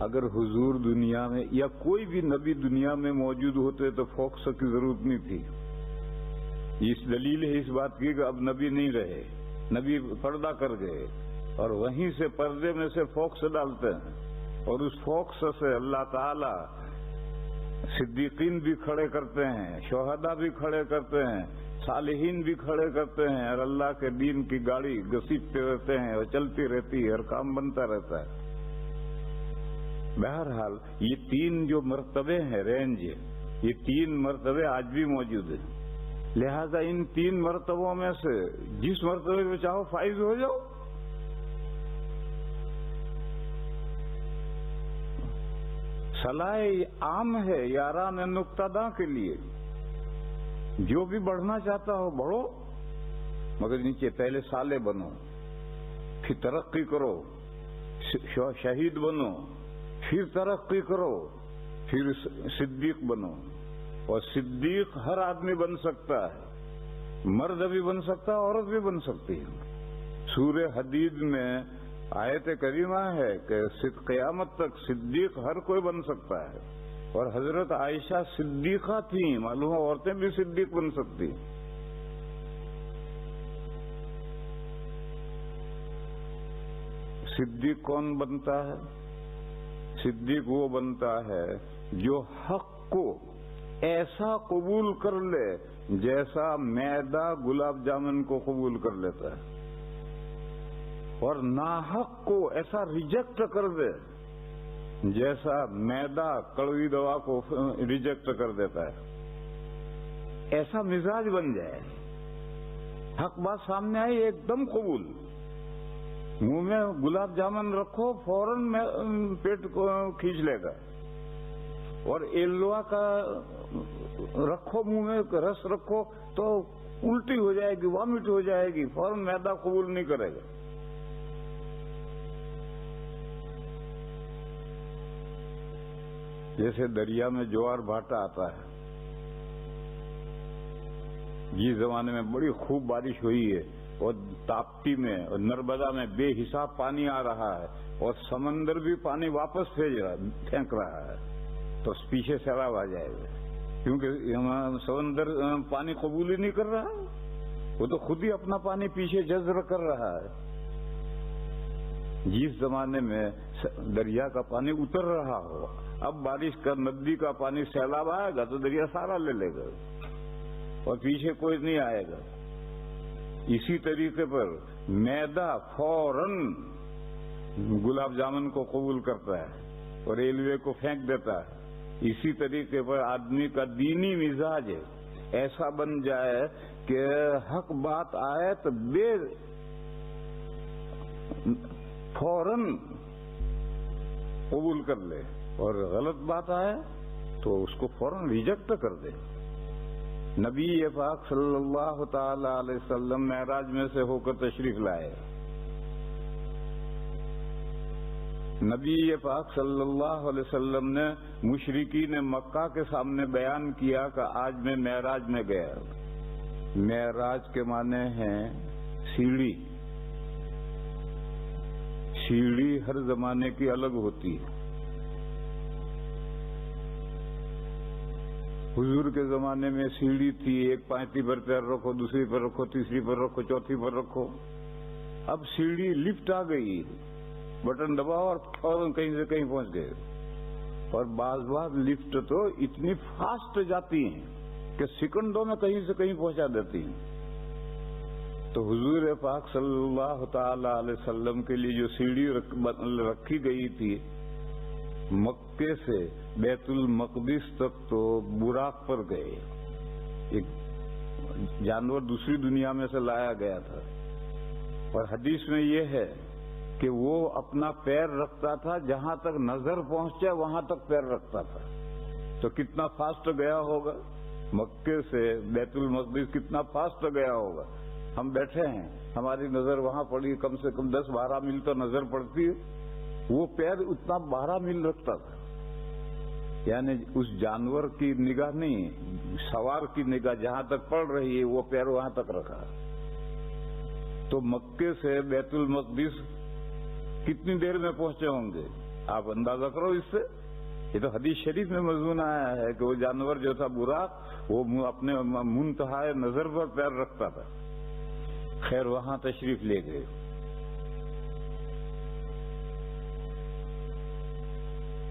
اگر حضور دنیا میں یا کوئی بھی نبی دنیا میں موجود ہوتے تو فوکس کی ضرورت نہیں تھی۔ اس دلیل ہے اس بات کی کہ اب نبی نہیں رہے، نبی پردہ کر گئے، اور وہیں سے پردے میں سے فوکس ڈالتے ہیں، اور اس فوکس سے اللہ تعالی صدیقین بھی کھڑے کرتے ہیں، شہداء بھی کھڑے کرتے ہیں، صالحین بھی کھڑے کرتے ہیں، اور اللہ کے دین کی گاڑی گھسیٹتے رہتے ہیں اور چلتی رہتی ہے، ہر کام بنتا رہتا ہے۔ بہرحال یہ 3 جو مرتبے ہیں رینج، یہ 3 مرتبے آج بھی موجود ہیں۔ لہذا ان 3 مرتبوں میں سے جس مرتبے میں چاہو فائز ہو جاؤ۔ صلاح عام ہے یاران نقطہ داں کے لیے، جو بھی بڑھنا چاہتا ہو بڑھو، مگر نیچے پہلے صالح بنو، پھر ترقی کرو، شہید بنو، پھر ترقی کرو، پھر صدیق بنو۔ اور صدیق ہر آدمی بن سکتا ہے، مرد بھی بن سکتا ہے، عورت بھی بن سکتی ہے۔ سورہ حدید میں آیت کریمہ ہے کہ قیامت تک صدیق ہر کوئی بن سکتا ہے، اور حضرت عائشہ صدیقہ تھیں، معلوم ہے عورتیں بھی صدیق بن سکتی۔ صدیق کون بنتا ہے؟ صدیق وہ بنتا ہے جو حق کو ایسا قبول کر لے جیسا میدا گلاب جامن کو قبول کر لیتا ہے، اور ناحق کو ایسا ریجیکٹ کر دے جیسا میدا کڑوی دوا کو ریجیکٹ کر دیتا ہے۔ ایسا مزاج بن جائے، حق بات سامنے آئی ایک دم قبول، منہ میں گلاب جامن رکھو فوراً پیٹ کو کھینچ لے گا، اور ایلوا کا رکھو منہ میں رس رکھو تو الٹی ہو جائے گی، وامٹ ہو جائے گی، فوراً میدا قبول نہیں کرے گا۔ جیسے دریا میں جوار بھاٹا آتا ہے، جس زمانے میں بڑی خوب بارش ہوئی ہے اور تاپتی میں اور نرمدا میں بے حساب پانی آ رہا ہے، اور سمندر بھی پانی واپس پھینک رہا ہے، تو پیچھے سیلاب آ جائے گا، کیونکہ سمندر پانی قبول ہی نہیں کر رہا، وہ تو خود ہی اپنا پانی پیچھے جذب کر رہا ہے۔ جس زمانے میں دریا کا پانی اتر رہا ہو، اب بارش کا ندی کا پانی سیلاب آئے گا تو دریا سارا لے لے گا اور پیچھے کوئی نہیں آئے گا۔ اسی طریقے پر میدا فوراً گلاب جامن کو قبول کرتا ہے اور ریلوے کو پھینک دیتا ہے۔ اسی طریقے پر آدمی کا دینی مزاج ایسا بن جائے کہ حق بات آئے تو فوراً قبول کر لے اور غلط بات آئے تو اس کو فوراً ریجیکٹ کر دے. نبی پاک صلی اللہ تعالی علیہ وسلم معراج میں سے ہو کر تشریف لائے. نبی پاک صلی اللہ علیہ وسلم نے مشرکین مکہ کے سامنے بیان کیا کہ آج میں معراج میں گیا. معراج کے معنی ہیں سیڑھی. سیڑھی ہر زمانے کی الگ ہوتی ہے. حضور کے زمانے میں سیڑھی تھی، ایک پانتی پر پیر رکھو، دوسری پر رکھو، تیسری پر رکھو، چوتھی پر رکھو. اب سیڑھی لفٹ آ گئی، بٹن دباؤ اور فوراً کہیں سے کہیں پہنچ گئے. اور بعض لفٹ تو اتنی فاسٹ جاتی ہیں کہ سیکنڈوں میں کہیں سے کہیں پہنچا دیتی ہیں. تو حضور پاک صلی اللہ تعالی علیہ وسلم کے لیے جو سیڑھی رکھی گئی تھی، مکے سے بیت المقدس تک تو براق پر گئے. ایک جانور دوسری دنیا میں سے لایا گیا تھا، اور حدیث میں یہ ہے کہ وہ اپنا پیر رکھتا تھا جہاں تک نظر پہنچے وہاں تک پیر رکھتا تھا. تو کتنا فاسٹ گیا ہوگا مکے سے بیت المقدس، کتنا فاسٹ گیا ہوگا. ہم بیٹھے ہیں، ہماری نظر وہاں پڑی، کم سے کم 10-12 میل تو نظر پڑتی ہے. وہ پیر اتنا 12 میل رکھتا تھا. یعنی اس جانور کی نگاہ نہیں، سوار کی نگاہ جہاں تک پڑ رہی ہے وہ پیر وہاں تک رکھا. تو مکے سے بیت المقدس کتنی دیر میں پہنچے ہوں گے آپ اندازہ کرو اس سے. یہ تو حدیث شریف میں مضمون آیا ہے کہ وہ جانور جو تھا براق، وہ اپنے منتہائے نظر پر پیر رکھتا تھا. خیر وہاں تشریف لے گئے.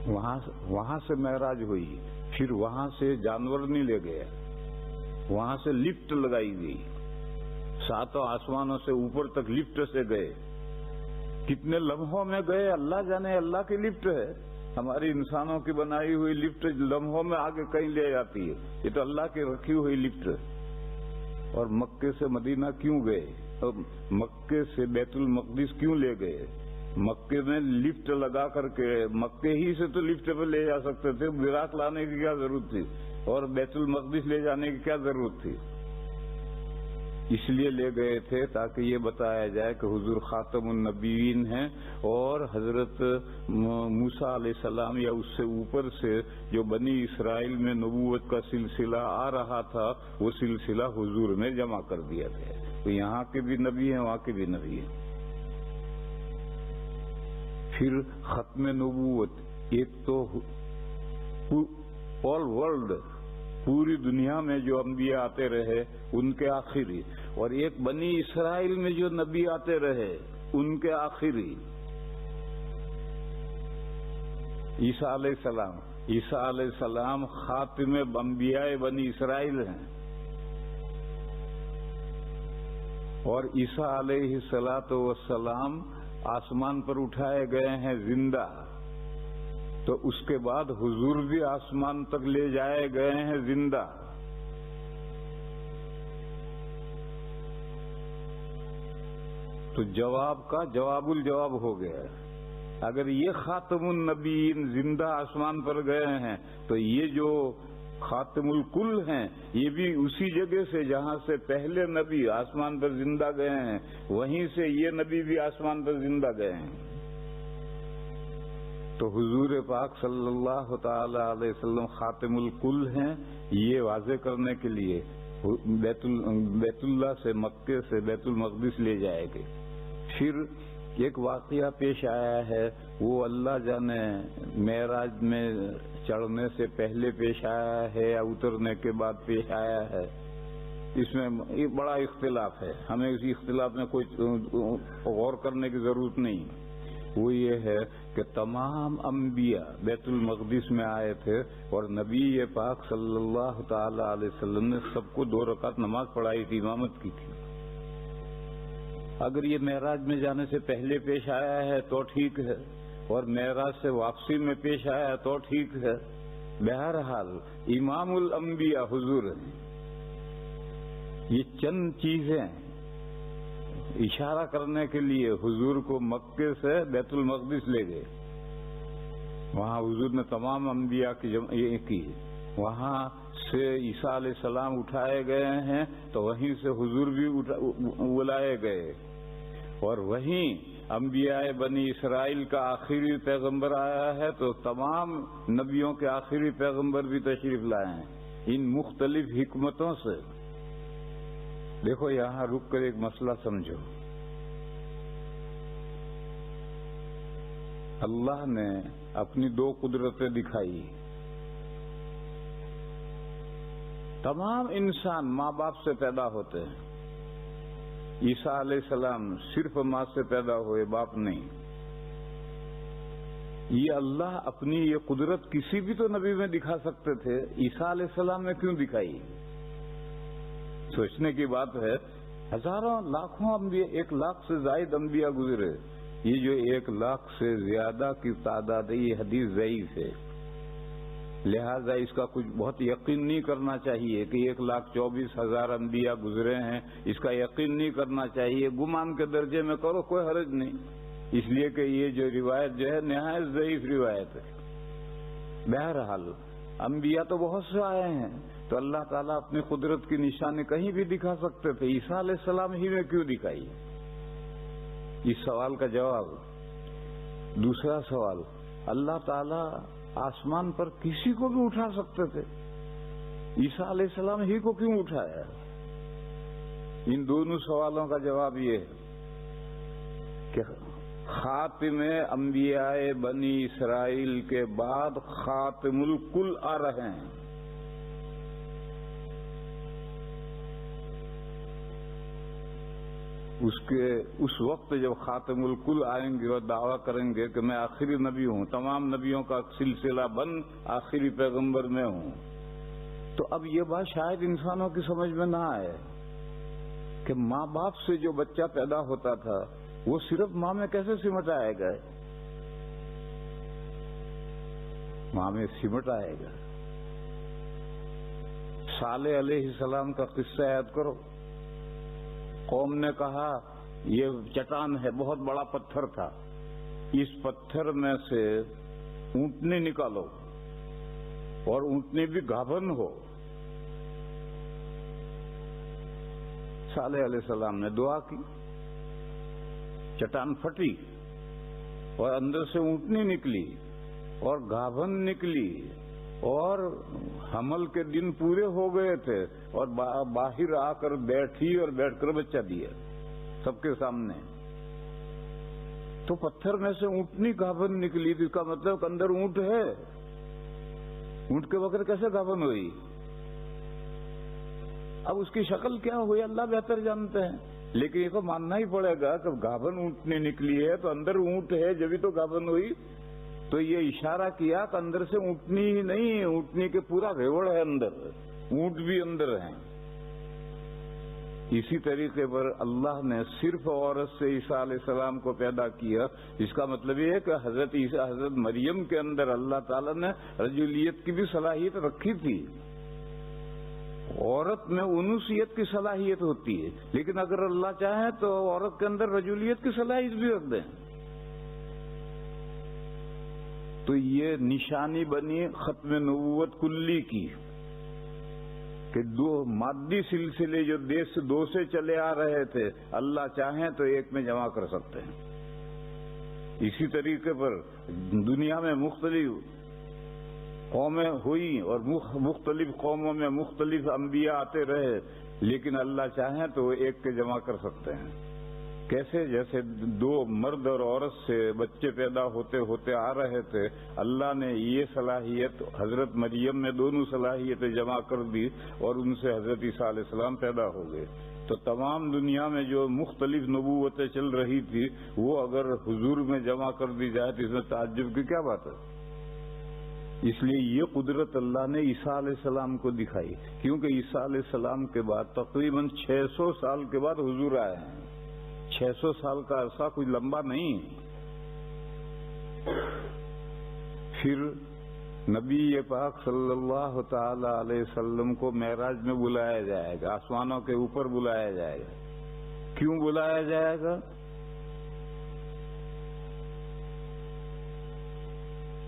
وہاں سے معراج ہوئی. پھر وہاں سے جانور نہیں لے گیا، وہاں سے لفٹ لگائی گئی. 7 آسمانوں سے اوپر تک لفٹ سے گئے. کتنے لمحوں میں گئے اللہ جانے. اللہ کی لفٹ ہے، ہماری انسانوں کی بنائی ہوئی لفٹ لمحوں میں آگے کہیں لے جاتی ہے. یہ تو اللہ کی رکھی ہوئی لفٹ. اور مکے سے مدینہ کیوں گئے؟ اور مکے سے بیت المقدس کیوں لے گئے؟ مکے میں لفٹ لگا کر کے، مکے ہی سے تو لفٹ پہ لے جا سکتے تھے، براق لانے کی کیا ضرورت تھی؟ اور بیت المقدس لے جانے کی کیا ضرورت تھی؟ اس لیے لے گئے تھے تاکہ یہ بتایا جائے کہ حضور خاتم النبیین ہیں، اور حضرت موسیٰ علیہ السلام یا اس سے اوپر سے جو بنی اسرائیل میں نبوت کا سلسلہ آ رہا تھا وہ سلسلہ حضور میں جمع کر دیا گیا. تو یہاں کے بھی نبی ہیں، وہاں کے بھی نبی ہیں. پھر ختم نبوت. ایک تو آل ورلڈ، پوری دنیا میں جو انبیاء آتے رہے ان کے آخری، اور ایک بنی اسرائیل میں جو نبی آتے رہے ان کے آخری عیسیٰ علیہ السلام. عیسیٰ علیہ السلام خاتم انبیاء بنی اسرائیل ہیں، اور عیسیٰ علیہ السلام آسمان پر اٹھائے گئے ہیں زندہ. تو اس کے بعد حضور بھی آسمان تک لے جائے گئے ہیں زندہ. تو جواب کا جواب الجواب ہو گیا. اگر یہ خاتم النبیین زندہ آسمان پر گئے ہیں تو یہ جو خاتم الکل ہیں یہ بھی اسی جگہ سے جہاں سے پہلے نبی آسمان پر زندہ گئے ہیں، وہیں سے یہ نبی بھی آسمان پر زندہ گئے ہیں. تو حضور پاک صلی اللہ تعالی علیہ وسلم خاتم الکل ہیں. یہ واضح کرنے کے لیے بیت اللہ سے، مکے سے بیت المقدس لے جائے گے. پھر ایک واقعہ پیش آیا ہے، وہ اللہ جانے معراج میں چڑھنے سے پہلے پیش آیا ہے یا اترنے کے بعد پیش آیا ہے. اس میں بڑا اختلاف ہے، ہمیں اسی اختلاف میں کوئی غور کرنے کی ضرورت نہیں. وہ یہ ہے کہ تمام انبیاء بیت المقدس میں آئے تھے، اور نبی پاک صلی اللہ تعالی علیہ وسلم نے سب کو 2 رکعت نماز پڑھائی تھی، امامت کی تھی. اگر یہ معراج میں جانے سے پہلے پیش آیا ہے تو ٹھیک ہے، اور معراج سے واپسی میں پیش آیا ہے تو ٹھیک ہے. بہرحال امام الانبیاء حضور ہیں. یہ چند چیزیں اشارہ کرنے کے لیے حضور کو مکے سے بیت المقدس لے گئے. وہاں حضور نے تمام انبیاء کی جمع کی. وہاں سے عیسیٰ علیہ السلام اٹھائے گئے ہیں تو وہیں سے حضور بھی بلائے گئے. اور وہیں انبیاء بنی اسرائیل کا آخری پیغمبر آیا ہے تو تمام نبیوں کے آخری پیغمبر بھی تشریف لائے ہیں ان مختلف حکمتوں سے. دیکھو یہاں رک کر ایک مسئلہ سمجھو. اللہ نے اپنی دو قدرتیں دکھائی. تمام انسان ماں باپ سے پیدا ہوتے ہیں. عیسیٰ علیہ السلام صرف ماں سے پیدا ہوئے، باپ نہیں. یہ اللہ اپنی یہ قدرت کسی بھی تو نبی میں دکھا سکتے تھے، عیسیٰ علیہ السلام نے کیوں دکھائی؟ سوچنے کی بات ہے. ہزاروں لاکھوں انبیاء، 1 لاکھ سے زائد انبیاء گزرے. یہ جو 1 لاکھ سے زیادہ کی تعداد ہے یہ حدیث ضعیف ہے. لہذا اس کا کچھ بہت یقین نہیں کرنا چاہیے کہ 1,24,000 انبیاء گزرے ہیں. اس کا یقین نہیں کرنا چاہیے. گمان کے درجے میں کرو، کوئی حرج نہیں، اس لیے کہ یہ جو روایت جو ہے نہایت ضعیف روایت ہے. بہرحال انبیاء تو بہت سے آئے ہیں تو اللہ تعالیٰ اپنی قدرت کی نشانی کہیں بھی دکھا سکتے تھے. عیسیٰ علیہ السلام ہی میں کیوں دکھائی؟ اس سوال کا جواب. دوسرا سوال، اللہ تعالیٰ آسمان پر کسی کو بھی اٹھا سکتے تھے، عیسیٰ علیہ السلام ہی کو کیوں اٹھایا؟ ان دونوں سوالوں کا جواب یہ ہے کہ خاتم انبیاء بنی اسرائیل کے بعد خاتم الکل آ رہے ہیں. اس وقت جب خاتم الکل آئیں گے اور دعویٰ کریں گے کہ میں آخری نبی ہوں، تمام نبیوں کا سلسلہ بند آخری پیغمبر میں ہوں، تو اب یہ بات شاید انسانوں کی سمجھ میں نہ آئے کہ ماں باپ سے جو بچہ پیدا ہوتا تھا وہ صرف ماں میں کیسے سمٹ آئے گا؟ ماں میں سمٹ آئے گا. صالح علیہ السلام کا قصہ یاد کرو. قوم نے کہا یہ چٹان ہے، بہت بڑا پتھر تھا، اس پتھر میں سے اونٹنی نکالو اور اونٹنی بھی گابھن ہو. صالح علیہ السلام نے دعا کی، چٹان پھٹی اور اندر سے اونٹنی نکلی اور گابھن نکلی اور حمل کے دن پورے ہو گئے تھے اور باہر آ کر بیٹھی اور بیٹھ کر بچہ دیا سب کے سامنے. تو پتھر میں سے اونٹنی گابھن نکلی، تو اس کا مطلب اندر اونٹ ہے. اونٹ کے بغیر کیسے گابھن ہوئی؟ اب اس کی شکل کیا ہوئی اللہ بہتر جانتے ہیں، لیکن یہ تو ماننا ہی پڑے گا کہ گابھن اونٹنی نکلی ہے تو اندر اونٹ ہے جبھی تو گابھن ہوئی. تو یہ اشارہ کیا کہ اندر سے اونٹنی ہی نہیں، اونٹنی کے پورا ریوڑ ہے اندر، اونٹ بھی اندر ہیں. اسی طریقے پر اللہ نے صرف عورت سے عیسیٰ علیہ السلام کو پیدا کیا. اس کا مطلب یہ ہے کہ حضرت مریم کے اندر اللہ تعالیٰ نے رجولیت کی بھی صلاحیت رکھی تھی. عورت میں انوثیت کی صلاحیت ہوتی ہے، لیکن اگر اللہ چاہے تو عورت کے اندر رجولیت کی صلاحیت بھی رکھ دیں. تو یہ نشانی بنی ختم نبوت کلی کی کہ دو مادی سلسلے جو دو سے چلے آ رہے تھے اللہ چاہیں تو ایک میں جمع کر سکتے ہیں. اسی طریقے پر دنیا میں مختلف قومیں ہوئی اور مختلف قوموں میں مختلف انبیاء آتے رہے، لیکن اللہ چاہیں تو وہ ایک کے جمع کر سکتے ہیں. کیسے؟ جیسے دو مرد اور عورت سے بچے پیدا ہوتے ہوتے آ رہے تھے، اللہ نے یہ صلاحیت حضرت مریم میں دونوں صلاحیتیں جمع کر دی اور ان سے حضرت عیسیٰ علیہ السلام پیدا ہو گئے. تو تمام دنیا میں جو مختلف نبوتیں چل رہی تھی وہ اگر حضور میں جمع کر دی جائے تو اس میں تعجب کی کیا بات ہے؟ اس لیے یہ قدرت اللہ نے عیسیٰ علیہ السلام کو دکھائی، کیونکہ عیسیٰ علیہ السلام کے بعد تقریباً 600 سال کے بعد حضور آئے ہیں. 600 سال کا عرصہ کوئی لمبا نہیں. پھر نبی پاک صلی اللہ تعالی علیہ وسلم کو معراج میں بلایا جائے گا، آسمانوں کے اوپر بلایا جائے گا. کیوں بلایا جائے گا؟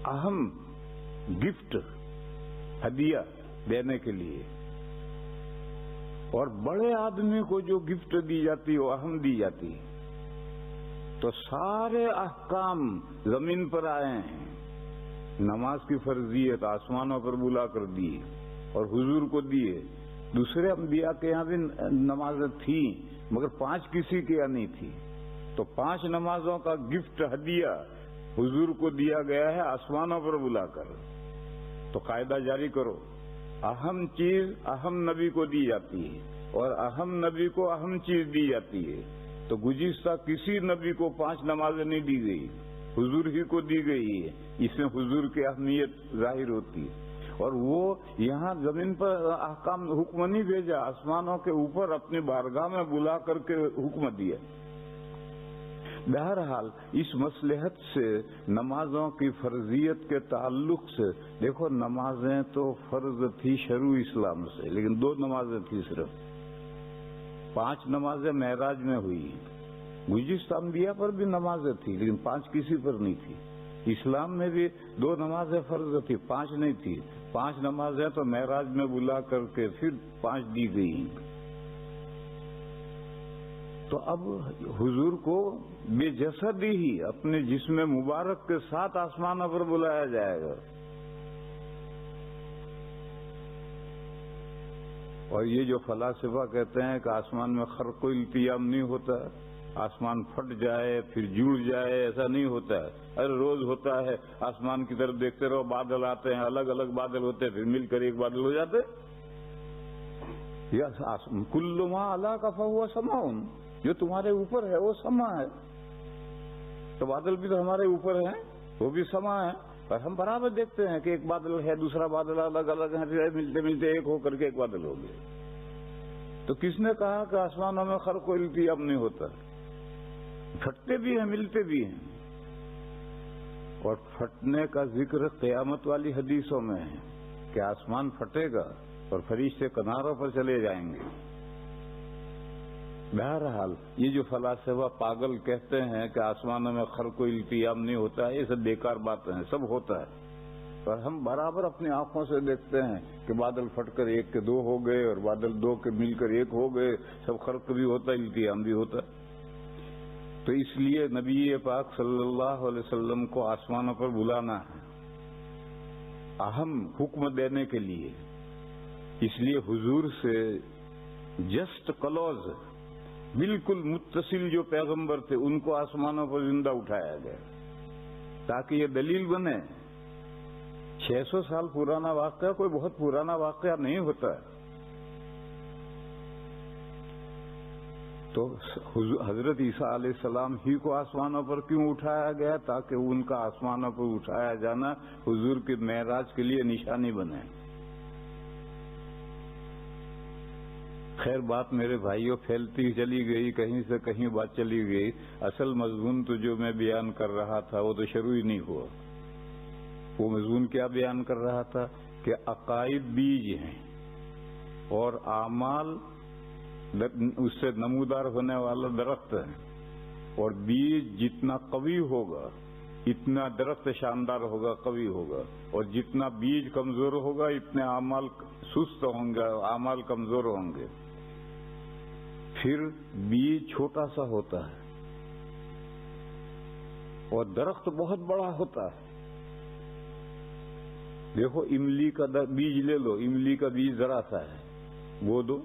اہم گفٹ، ہدیہ دینے کے لیے. اور بڑے آدمی کو جو گفٹ دی جاتی وہ اہم دی جاتی. تو سارے احکام زمین پر آئے ہیں. نماز کی فرضیت آسمانوں پر بلا کر دی اور حضور کو دیے. دوسرے انبیاء کے یہاں بھی نمازیں تھیں مگر 5 کسی کے یہاں نہیں تھی. تو 5 نمازوں کا گفٹ ہدیہ حضور کو دیا گیا ہے آسمانوں پر بلا کر. تو قاعدہ جاری کرو، اہم چیز اہم نبی کو دی جاتی ہے اور اہم نبی کو اہم چیز دی جاتی ہے. تو گزشتہ کسی نبی کو 5 نمازیں نہیں دی گئی، حضور ہی کو دی گئی ہے. اس میں حضور کی اہمیت ظاہر ہوتی ہے. اور وہ یہاں زمین پر احکام حکم نہیں بھیجا، آسمانوں کے اوپر اپنی بارگاہ میں بلا کر کے حکم دیا. بہرحال اس مصلحت سے نمازوں کی فرضیت کے تعلق سے دیکھو، نمازیں تو فرض تھی شروع اسلام سے، لیکن 2 نمازیں تھی صرف. 5 نمازیں معراج میں ہوئی. گزشتہ انبیاء پر بھی نمازیں تھی لیکن 5 کسی پر نہیں تھی. اسلام میں بھی 2 نمازیں فرض تھی، 5 نہیں تھی. 5 نمازیں تو معراج میں بلا کر کے پھر 5 دی گئی. تو اب حضور کو بے جسد ہی اپنے جسم مبارک کے ساتھ آسمانوں پر بلایا جائے گا. اور یہ جو فلاسفہ کہتے ہیں کہ آسمان میں خرق و التیام نہیں ہوتا، آسمان پھٹ جائے پھر جڑ جائے، ایسا نہیں ہوتا ہے. ہر روز ہوتا ہے. آسمان کی طرف دیکھتے رہو، بادل آتے ہیں، الگ الگ بادل ہوتے ہیں، پھر مل کر ایک بادل ہو جاتے. کل ما علیک فہو سماء، جو تمہارے اوپر ہے وہ سما ہے. تو بادل بھی تو ہمارے اوپر ہیں، وہ بھی سما ہے. اور ہم برابر دیکھتے ہیں کہ ایک بادل ہے، دوسرا بادل الگ الگ ہے، ملتے ملتے ایک ہو کر کے ایک بادل ہو گئے. تو کس نے کہا کہ آسمانوں میں خرق و التیام نہیں ہوتا؟ پھٹتے بھی ہیں، ملتے بھی ہیں. اور پھٹنے کا ذکر قیامت والی حدیثوں میں ہے کہ آسمان پھٹے گا اور فرشتے کناروں پر چلے جائیں گے. بہرحال یہ جو فلاسفہ پاگل کہتے ہیں کہ آسمانوں میں خرق و التیام نہیں ہوتا ہے، یہ سب بیکار باتیں ہیں. سب ہوتا ہے. اور ہم برابر اپنی آنکھوں سے دیکھتے ہیں کہ بادل پھٹ کر 1 کے 2 ہو گئے اور بادل 2 کے مل کر 1 ہو گئے. سب خرق بھی ہوتا ہے، التیام بھی ہوتا ہے. تو اس لیے نبی پاک صلی اللہ علیہ وسلم کو آسمانوں پر بلانا ہے اہم حکم دینے کے لیے. اس لیے حضور سے جسٹ کلوز، بالکل متصل جو پیغمبر تھے ان کو آسمانوں پر زندہ اٹھایا گیا تاکہ یہ دلیل بنے. 600 سال پرانا واقعہ کوئی بہت پرانا واقعہ نہیں ہوتا ہے. تو حضرت عیسیٰ علیہ السلام ہی کو آسمانوں پر کیوں اٹھایا گیا؟ تاکہ ان کا آسمانوں پر اٹھایا جانا حضور کے معراج کے لیے نشانی بنے. خیر بات میرے بھائیوں پھیلتی چلی گئی، کہیں سے کہیں بات چلی گئی. اصل مضمون تو جو میں بیان کر رہا تھا وہ تو شروع ہی نہیں ہوا. وہ مضمون کیا بیان کر رہا تھا کہ عقائد بیج ہیں اور اعمال اس سے نمودار ہونے والا درخت ہے. اور بیج جتنا قوی ہوگا اتنا درخت شاندار ہوگا، قوی ہوگا. اور جتنا بیج کمزور ہوگا اتنے اعمال سست ہوں گے، اعمال کمزور ہوں گے. پھر بیج چھوٹا سا ہوتا ہے اور درخت بہت بڑا ہوتا ہے. دیکھو املی کا بیج لے لو، املی کا بیج ذرا سا ہے، وہ دو.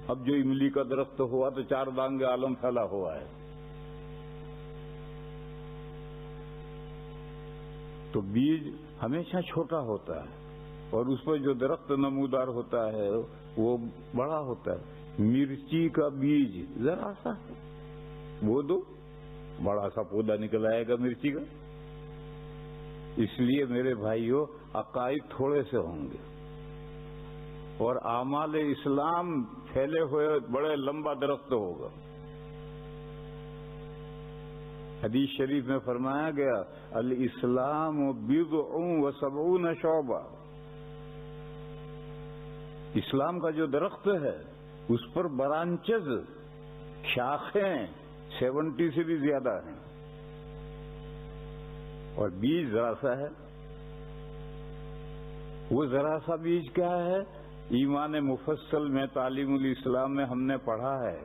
اب جو املی کا درخت ہوا تو 4 دانگ عالم پھیلا ہوا ہے. تو بیج ہمیشہ چھوٹا ہوتا ہے اور اس پر جو درخت نمودار ہوتا ہے وہ بڑا ہوتا ہے. مرچی کا بیج ذرا سا، وہ دو، بڑا سا پودا نکل آئے گا مرچی کا. اس لیے میرے بھائیوں عقائد تھوڑے سے ہوں گے اور اعمال اسلام پھیلے ہوئے بڑے لمبا درخت ہوگا. حدیث شریف میں فرمایا گیا الاسلام بضع و 70 شعبہ. اسلام کا جو درخت ہے اس پر برانچز شاخیں 70 سے بھی زیادہ ہیں اور بیج ذرا سا ہے. وہ ذرا سا بیج کیا ہے؟ ایمان مفصل میں تعلیم الاسلام میں ہم نے پڑھا ہے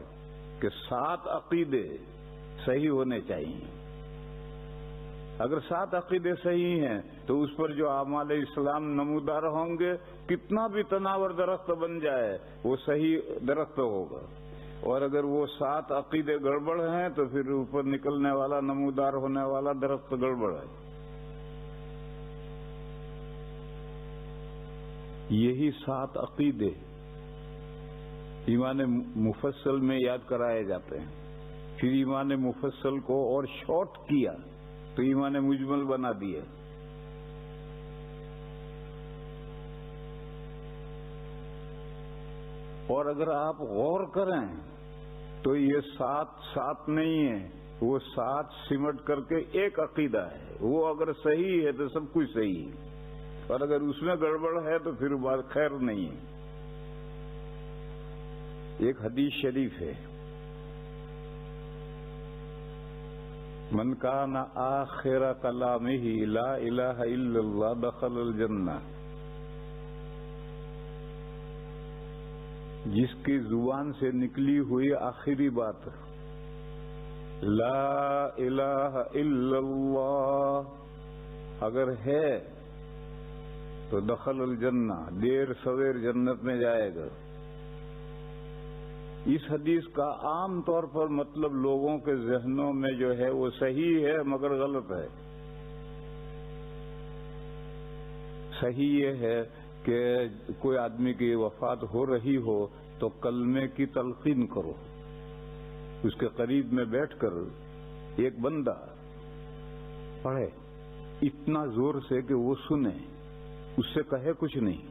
کہ 7 عقیدے صحیح ہونے چاہیے. اگر 7 عقیدے صحیح ہیں تو اس پر جو اعمال اسلام نمودار ہوں گے، کتنا بھی تناور درخت بن جائے وہ صحیح درخت ہوگا. اور اگر وہ 7 عقیدے گڑبڑ ہیں تو پھر اوپر نکلنے والا نمودار ہونے والا درخت گڑبڑ ہے. یہی 7 عقیدے ایمان مفصل میں یاد کرائے جاتے ہیں. پھر ایمان مفصل کو اور شارٹ کیا تو ایمان مجمل بنا دیا. اور اگر آپ غور کریں تو یہ 7 نہیں ہے، وہ 7 سمٹ کر کے ایک عقیدہ ہے. وہ اگر صحیح ہے تو سب کچھ صحیح ہے، اور اگر اس میں گڑبڑ ہے تو پھر بات خیر نہیں ہے. ایک حدیث شریف ہے، من کان آخر کلامہ لا الہ الا اللہ دخل الجنہ. جس کی زبان سے نکلی ہوئی آخری بات لا الہ الا اللہ اگر ہے تو دخل الجنہ، دیر سویر جنت میں جائے گا. اس حدیث کا عام طور پر مطلب لوگوں کے ذہنوں میں جو ہے وہ صحیح ہے مگر غلط ہے. صحیح یہ ہے کہ کوئی آدمی کی وفات ہو رہی ہو تو کلمے کی تلقین کرو. اس کے قریب میں بیٹھ کر ایک بندہ پڑھے اتنا زور سے کہ وہ سنے، اس سے کہے کچھ نہیں،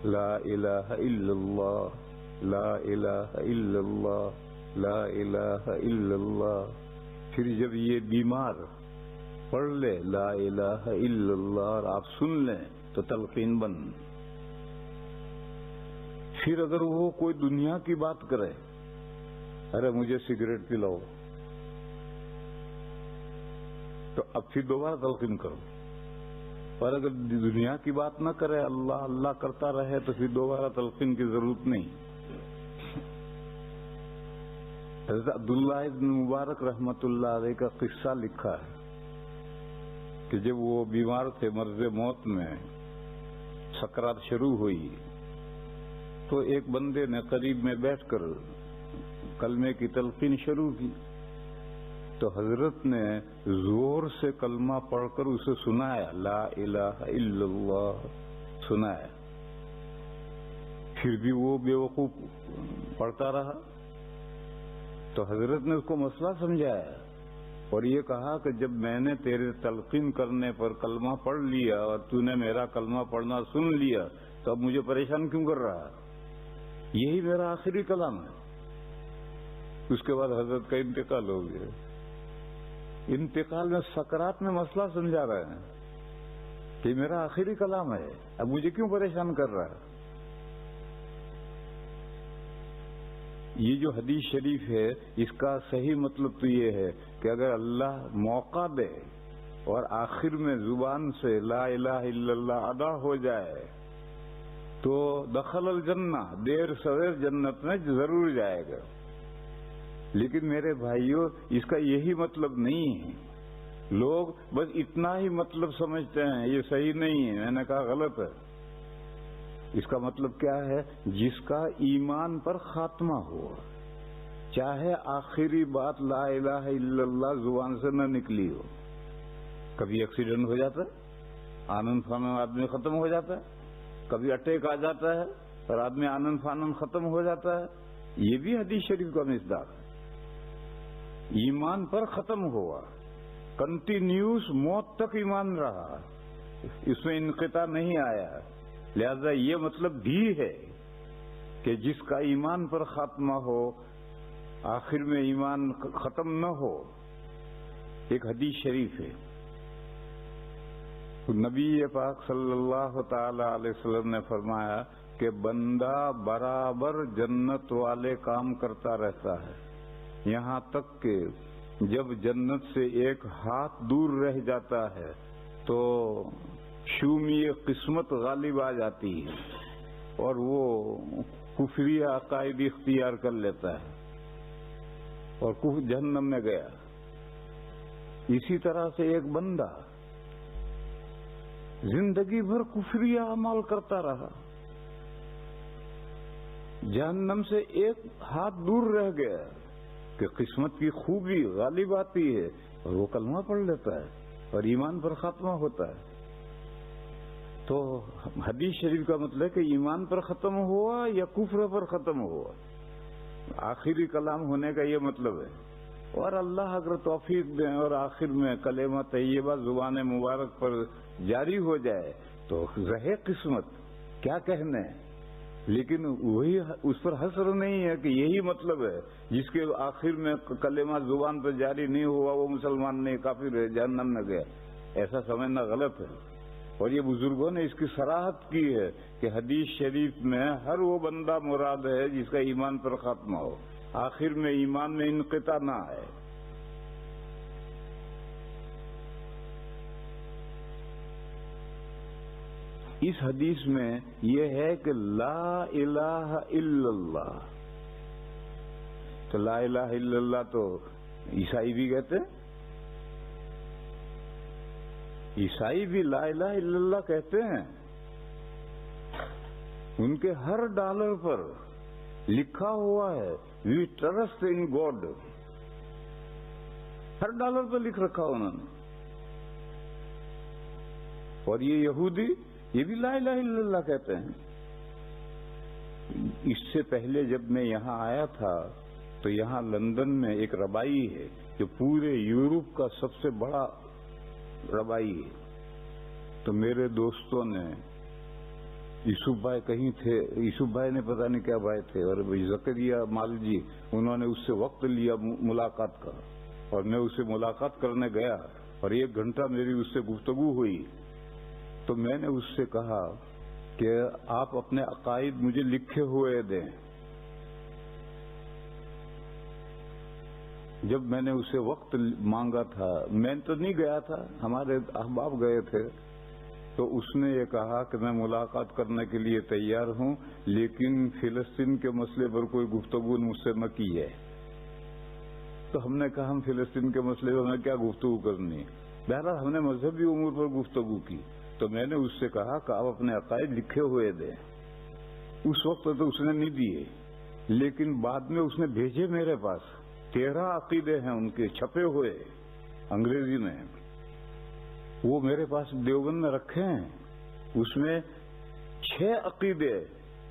لا الہ الا اللہ لا الہ الا اللہ لا الہ الا اللہ. پھر جب یہ بیمار پڑھ لے لا الہ الا اللہ اور آپ سن لیں تو تلقین بند. پھر اگر وہ کوئی دنیا کی بات کرے، ارے مجھے سگریٹ پلاؤ، تو اب پھر دوبارہ تلقین کرو. اور اگر دنیا کی بات نہ کرے، اللہ اللہ کرتا رہے، تو پھر دوبارہ تلقین کی ضرورت نہیں. حضرت عبداللہ ابن مبارک رحمت اللہ علیہ کا قصہ لکھا ہے کہ جب وہ بیمار تھے، مرض موت میں سکرات شروع ہوئی، تو ایک بندے نے قریب میں بیٹھ کر کلمے کی تلقین شروع کی. تو حضرت نے زور سے کلمہ پڑھ کر اسے سنایا، لا الہ الا اللہ سنایا. پھر بھی وہ بے وقوف پڑھتا رہا. تو حضرت نے اس کو مسئلہ سمجھایا اور یہ کہا کہ جب میں نے تیرے تلقین کرنے پر کلمہ پڑھ لیا اور تو نے میرا کلمہ پڑھنا سن لیا تو اب مجھے پریشان کیوں کر رہا؟ یہی میرا آخری کلام ہے. اس کے بعد حضرت کا انتقال ہو گیا. انتقال میں سکرات میں مسئلہ سمجھا رہے ہیں کہ میرا آخری کلام ہے، اب مجھے کیوں پریشان کر رہا ہے. یہ جو حدیث شریف ہے اس کا صحیح مطلب تو یہ ہے کہ اگر اللہ موقع دے اور آخر میں زبان سے لا الہ الا اللہ ادا ہو جائے تو دخل الجنہ، دیر سویر جنت میں ضرور جائے گا. لیکن میرے بھائیوں اس کا یہی مطلب نہیں ہے. لوگ بس اتنا ہی مطلب سمجھتے ہیں، یہ صحیح نہیں ہے. میں نے کہا غلط ہے. اس کا مطلب کیا ہے؟ جس کا ایمان پر خاتمہ ہو، چاہے آخری بات لا الہ الا اللہ زبان سے نہ نکلی ہو. کبھی ایکسیڈنٹ ہو جاتا ہے، آنند فانند آدمی ختم ہو جاتا ہے. کبھی اٹیک آ جاتا ہے اور آدمی آنند فانند ختم ہو جاتا ہے. یہ بھی حدیث شریف کا مصداق ہے. ایمان پر ختم ہوا، کنٹینیوس موت تک ایمان رہا، اس میں انقطاع نہیں آیا. لہذا یہ مطلب بھی ہے کہ جس کا ایمان پر خاتمہ ہو، آخر میں ایمان ختم نہ ہو. ایک حدیث شریف ہے، نبی پاک صلی اللہ تعالی علیہ وسلم نے فرمایا کہ بندہ برابر جنت والے کام کرتا رہتا ہے یہاں تک کہ جب جنت سے ایک ہاتھ دور رہ جاتا ہے تو شومی قسمت غالب آ جاتی ہے اور وہ کفری عقائد اختیار کر لیتا ہے اور جہنم میں گیا. اسی طرح سے ایک بندہ زندگی بھر کفری اعمال کرتا رہا، جہنم سے ایک ہاتھ دور رہ گیا کہ قسمت کی خوبی غالب آتی ہے اور وہ کلمہ پڑھ لیتا ہے اور ایمان پر خاتمہ ہوتا ہے. تو حدیث شریف کا مطلب ہے کہ ایمان پر ختم ہوا یا کفر پر ختم ہوا، آخری کلام ہونے کا یہ مطلب ہے. اور اللہ اگر توفیق دیں اور آخر میں کلمہ طیبہ زبان مبارک پر جاری ہو جائے تو رہے قسمت، کیا کہنے. لیکن وہی اس پر حسر نہیں ہے کہ یہی مطلب ہے جس کے آخر میں کلمہ زبان پر جاری نہیں ہوا وہ مسلمان نہیں، کافر ہے، جہنم میں گیا. ایسا سمجھنا غلط ہے. اور یہ بزرگوں نے اس کی صراحت کی ہے کہ حدیث شریف میں ہر وہ بندہ مراد ہے جس کا ایمان پر خاتمہ ہو، آخر میں ایمان میں انقطاع نہ آئے. اس حدیث میں یہ ہے کہ لا الہ الا اللہ. تو لا الہ الا اللہ تو عیسائی بھی کہتے ہیں، عیسائی بھی لا الہ الا اللہ کہتے ہیں. ان کے ہر ڈالر پر لکھا ہوا ہے وی ٹرسٹ ان گاڈ، ہر ڈالر پر لکھ رکھا انہوں نے. اور یہ یہودی یہ بھی لا الہ الا اللہ کہتے ہیں. اس سے پہلے جب میں یہاں آیا تھا تو یہاں لندن میں ایک ربائی ہے جو پورے یورپ کا سب سے بڑا ربائی ہے. تو میرے دوستوں نے، یوسف بھائی کہیں تھے، یوسف بھائی نے پتہ نہیں کیا بھائی تھے، اور زکریا مالجی، انہوں نے اس سے وقت لیا ملاقات کا، اور میں اس سے ملاقات کرنے گیا اور 1 گھنٹہ میری اس سے گفتگو ہوئی. تو میں نے اس سے کہا کہ آپ اپنے عقائد مجھے لکھے ہوئے دیں. جب میں نے اسے وقت مانگا تھا، میں تو نہیں گیا تھا، ہمارے احباب گئے تھے، تو اس نے یہ کہا کہ میں ملاقات کرنے کے لیے تیار ہوں لیکن فلسطین کے مسئلے پر کوئی گفتگو مجھ سے نہ کی ہے. تو ہم نے کہا ہم فلسطین کے مسئلے پر ہمیں کیا گفتگو کرنی. بہرحال ہم نے مذہبی امور پر گفتگو کی. تو میں نے اس سے کہا کہ آپ اپنے عقائد لکھے ہوئے دیں. اس وقت تو اس نے نہیں دیے، لیکن بعد میں اس نے بھیجے میرے پاس. 13 عقیدے ہیں ان کے چھپے ہوئے انگریزی میں، وہ میرے پاس دیوبند میں رکھے ہیں. اس میں 6 عقیدے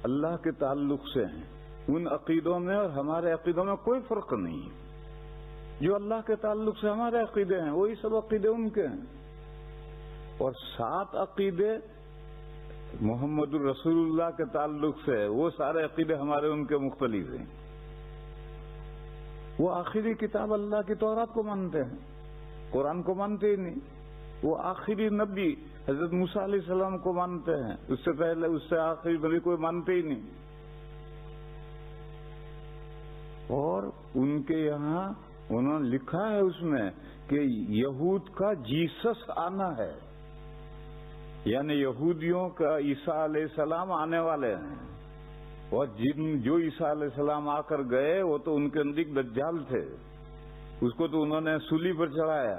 اللہ کے تعلق سے ہیں. ان عقیدوں میں اور ہمارے عقیدوں میں کوئی فرق نہیں. جو اللہ کے تعلق سے ہمارے عقیدے ہیں وہی سب عقیدے ان کے ہیں. اور 7 عقیدے محمد الرسول اللہ کے تعلق سے، وہ سارے عقیدے ہمارے ان کے مختلف ہیں. وہ آخری کتاب اللہ کی تورات کو مانتے ہیں، قرآن کو مانتے ہی نہیں. وہ آخری نبی حضرت موسیٰ علیہ السلام کو مانتے ہیں، اس سے پہلے اس سے آخری نبی کوئی مانتے ہی نہیں. اور ان کے یہاں انہوں نے لکھا ہے اس میں کہ یہود کا جیسس آنا ہے، یعنی یہودیوں کا عیسیٰ علیہ السلام آنے والے ہیں. اور جو عیسیٰ علیہ السلام آ کر گئے وہ تو ان کے نزدیک دجال تھے، اس کو تو انہوں نے سولی پر چڑھایا.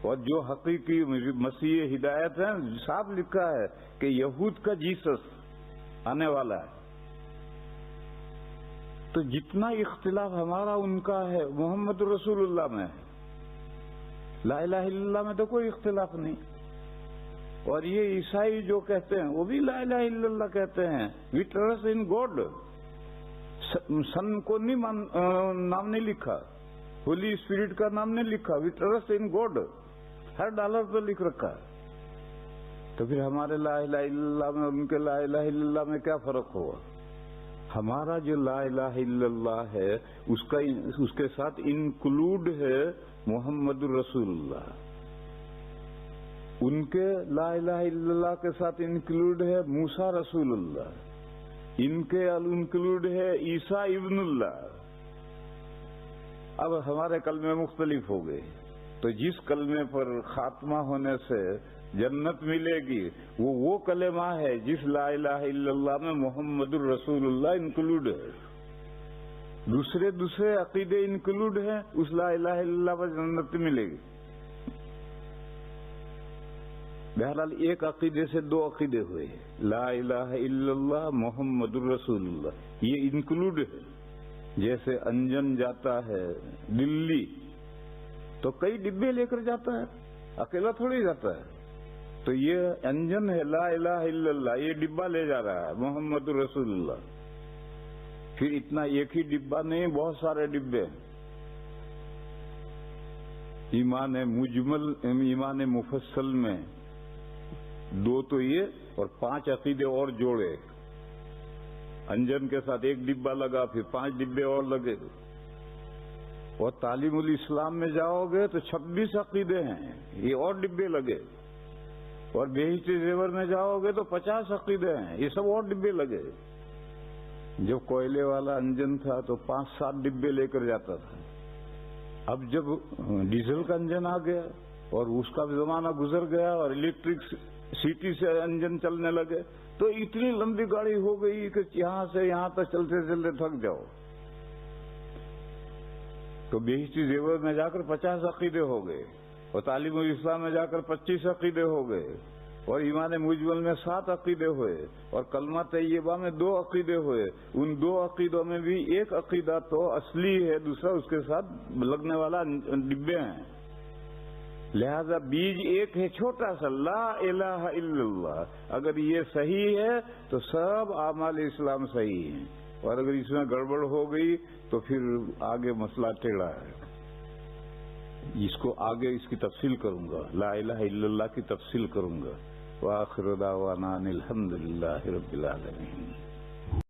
اور جو حقیقی مسیح ہدایت ہے صاف لکھا ہے کہ یہود کا جیسس آنے والا ہے. تو جتنا اختلاف ہمارا ان کا ہے محمد رسول اللہ میں ہے، لا الہ الا اللہ میں تو کوئی اختلاف نہیں. اور یہ عیسائی جو کہتے ہیں وہ بھی لا الہ الا اللہ کہتے ہیں. وی ٹرسٹ ان گاڈ، سن کو نام نہیں لکھا، ہولی اسپرٹ کا نام نہیں لکھا، وی ٹرسٹ ان گاڈ ہر ڈالر پہ لکھ رکھا ہے. تو پھر ہمارے لا الہ الا اللہ میں ان کے لا الہ الا اللہ میں کیا فرق ہوا؟ ہمارا جو لا الہ الا اللہ ہے اس کے ساتھ انکلوڈ ہے محمد الرسول اللہ. ان کے لا الہ الا اللہ کے ساتھ انکلوڈ ہے موسیٰ رسول اللہ. ان کے انکلوڈ ہے عیسیٰ ابن اللہ. اب ہمارے کلمے مختلف ہو گئے، تو جس کلمے پر خاتمہ ہونے سے جنت ملے گی وہ کلمہ ہے جس لا الہ الا اللہ میں محمد الرسول اللہ انکلوڈ ہے. دوسرے عقیدے انکلوڈ ہیں، اس لا الہ الا اللہ پر جنت ملے گی. بہرحال ایک عقیدے سے دو عقیدے ہوئے، لا الہ الا اللہ محمد الرسول اللہ، یہ انکلوڈ ہے. جیسے انجن جاتا ہے دلی تو کئی ڈبے لے کر جاتا ہے، اکیلا تھوڑی جاتا ہے. تو یہ انجن ہے لا الہ الا اللہ، یہ ڈبہ لے جا رہا ہے محمد رسول اللہ. پھر اتنا ایک ہی ڈبہ نہیں، بہت سارے ڈبے. ایمان مجمل ایمان مفصل میں دو تو یہ اور 5 عقیدے اور جوڑے. انجن کے ساتھ ایک ڈبہ لگا، پھر 5 ڈبے اور لگے. اور تعلیم الاسلام میں جاؤ گے تو 26 عقیدے ہیں، یہ اور ڈبے لگے. اور بہشت زیور میں جاؤ گے تو 50 عقیدے ہیں، یہ سب اور ڈبے لگے. جب کوئلے والا انجن تھا تو 5-7 ڈبے لے کر جاتا تھا. اب جب ڈیزل کا انجن آ گیا اور اس کا بھی زمانہ گزر گیا اور الیکٹرک سٹی سے انجن چلنے لگے تو اتنی لمبی گاڑی ہو گئی کہ یہاں سے یہاں تک چلتے چلتے تھک جاؤ. تو بہشتی زیور میں جا کر 50 عقیدے ہو گئے، اور تعلیم الاسلام میں جا کر 25 عقیدے ہو گئے، اور ایمان مجمل میں 7 عقیدے ہوئے، اور کلمہ طیبہ میں 2 عقیدے ہوئے. ان 2 عقیدوں میں بھی ایک عقیدہ تو اصلی ہے، دوسرا اس کے ساتھ لگنے والا ڈبے ہیں. لہذا بیج ایک ہے چھوٹا سا، لا الہ الا اللہ. اگر یہ صحیح ہے تو سب اعمال اسلام صحیح ہیں، اور اگر اس میں گڑبڑ ہو گئی تو پھر آگے مسئلہ ٹیڑھا ہے. اس کو آگے اس کی تفصیل کروں گا، لا الہ الا اللہ کی تفصیل کروں گا. وآخر دعوانا ان الحمد للہ رب العالمین.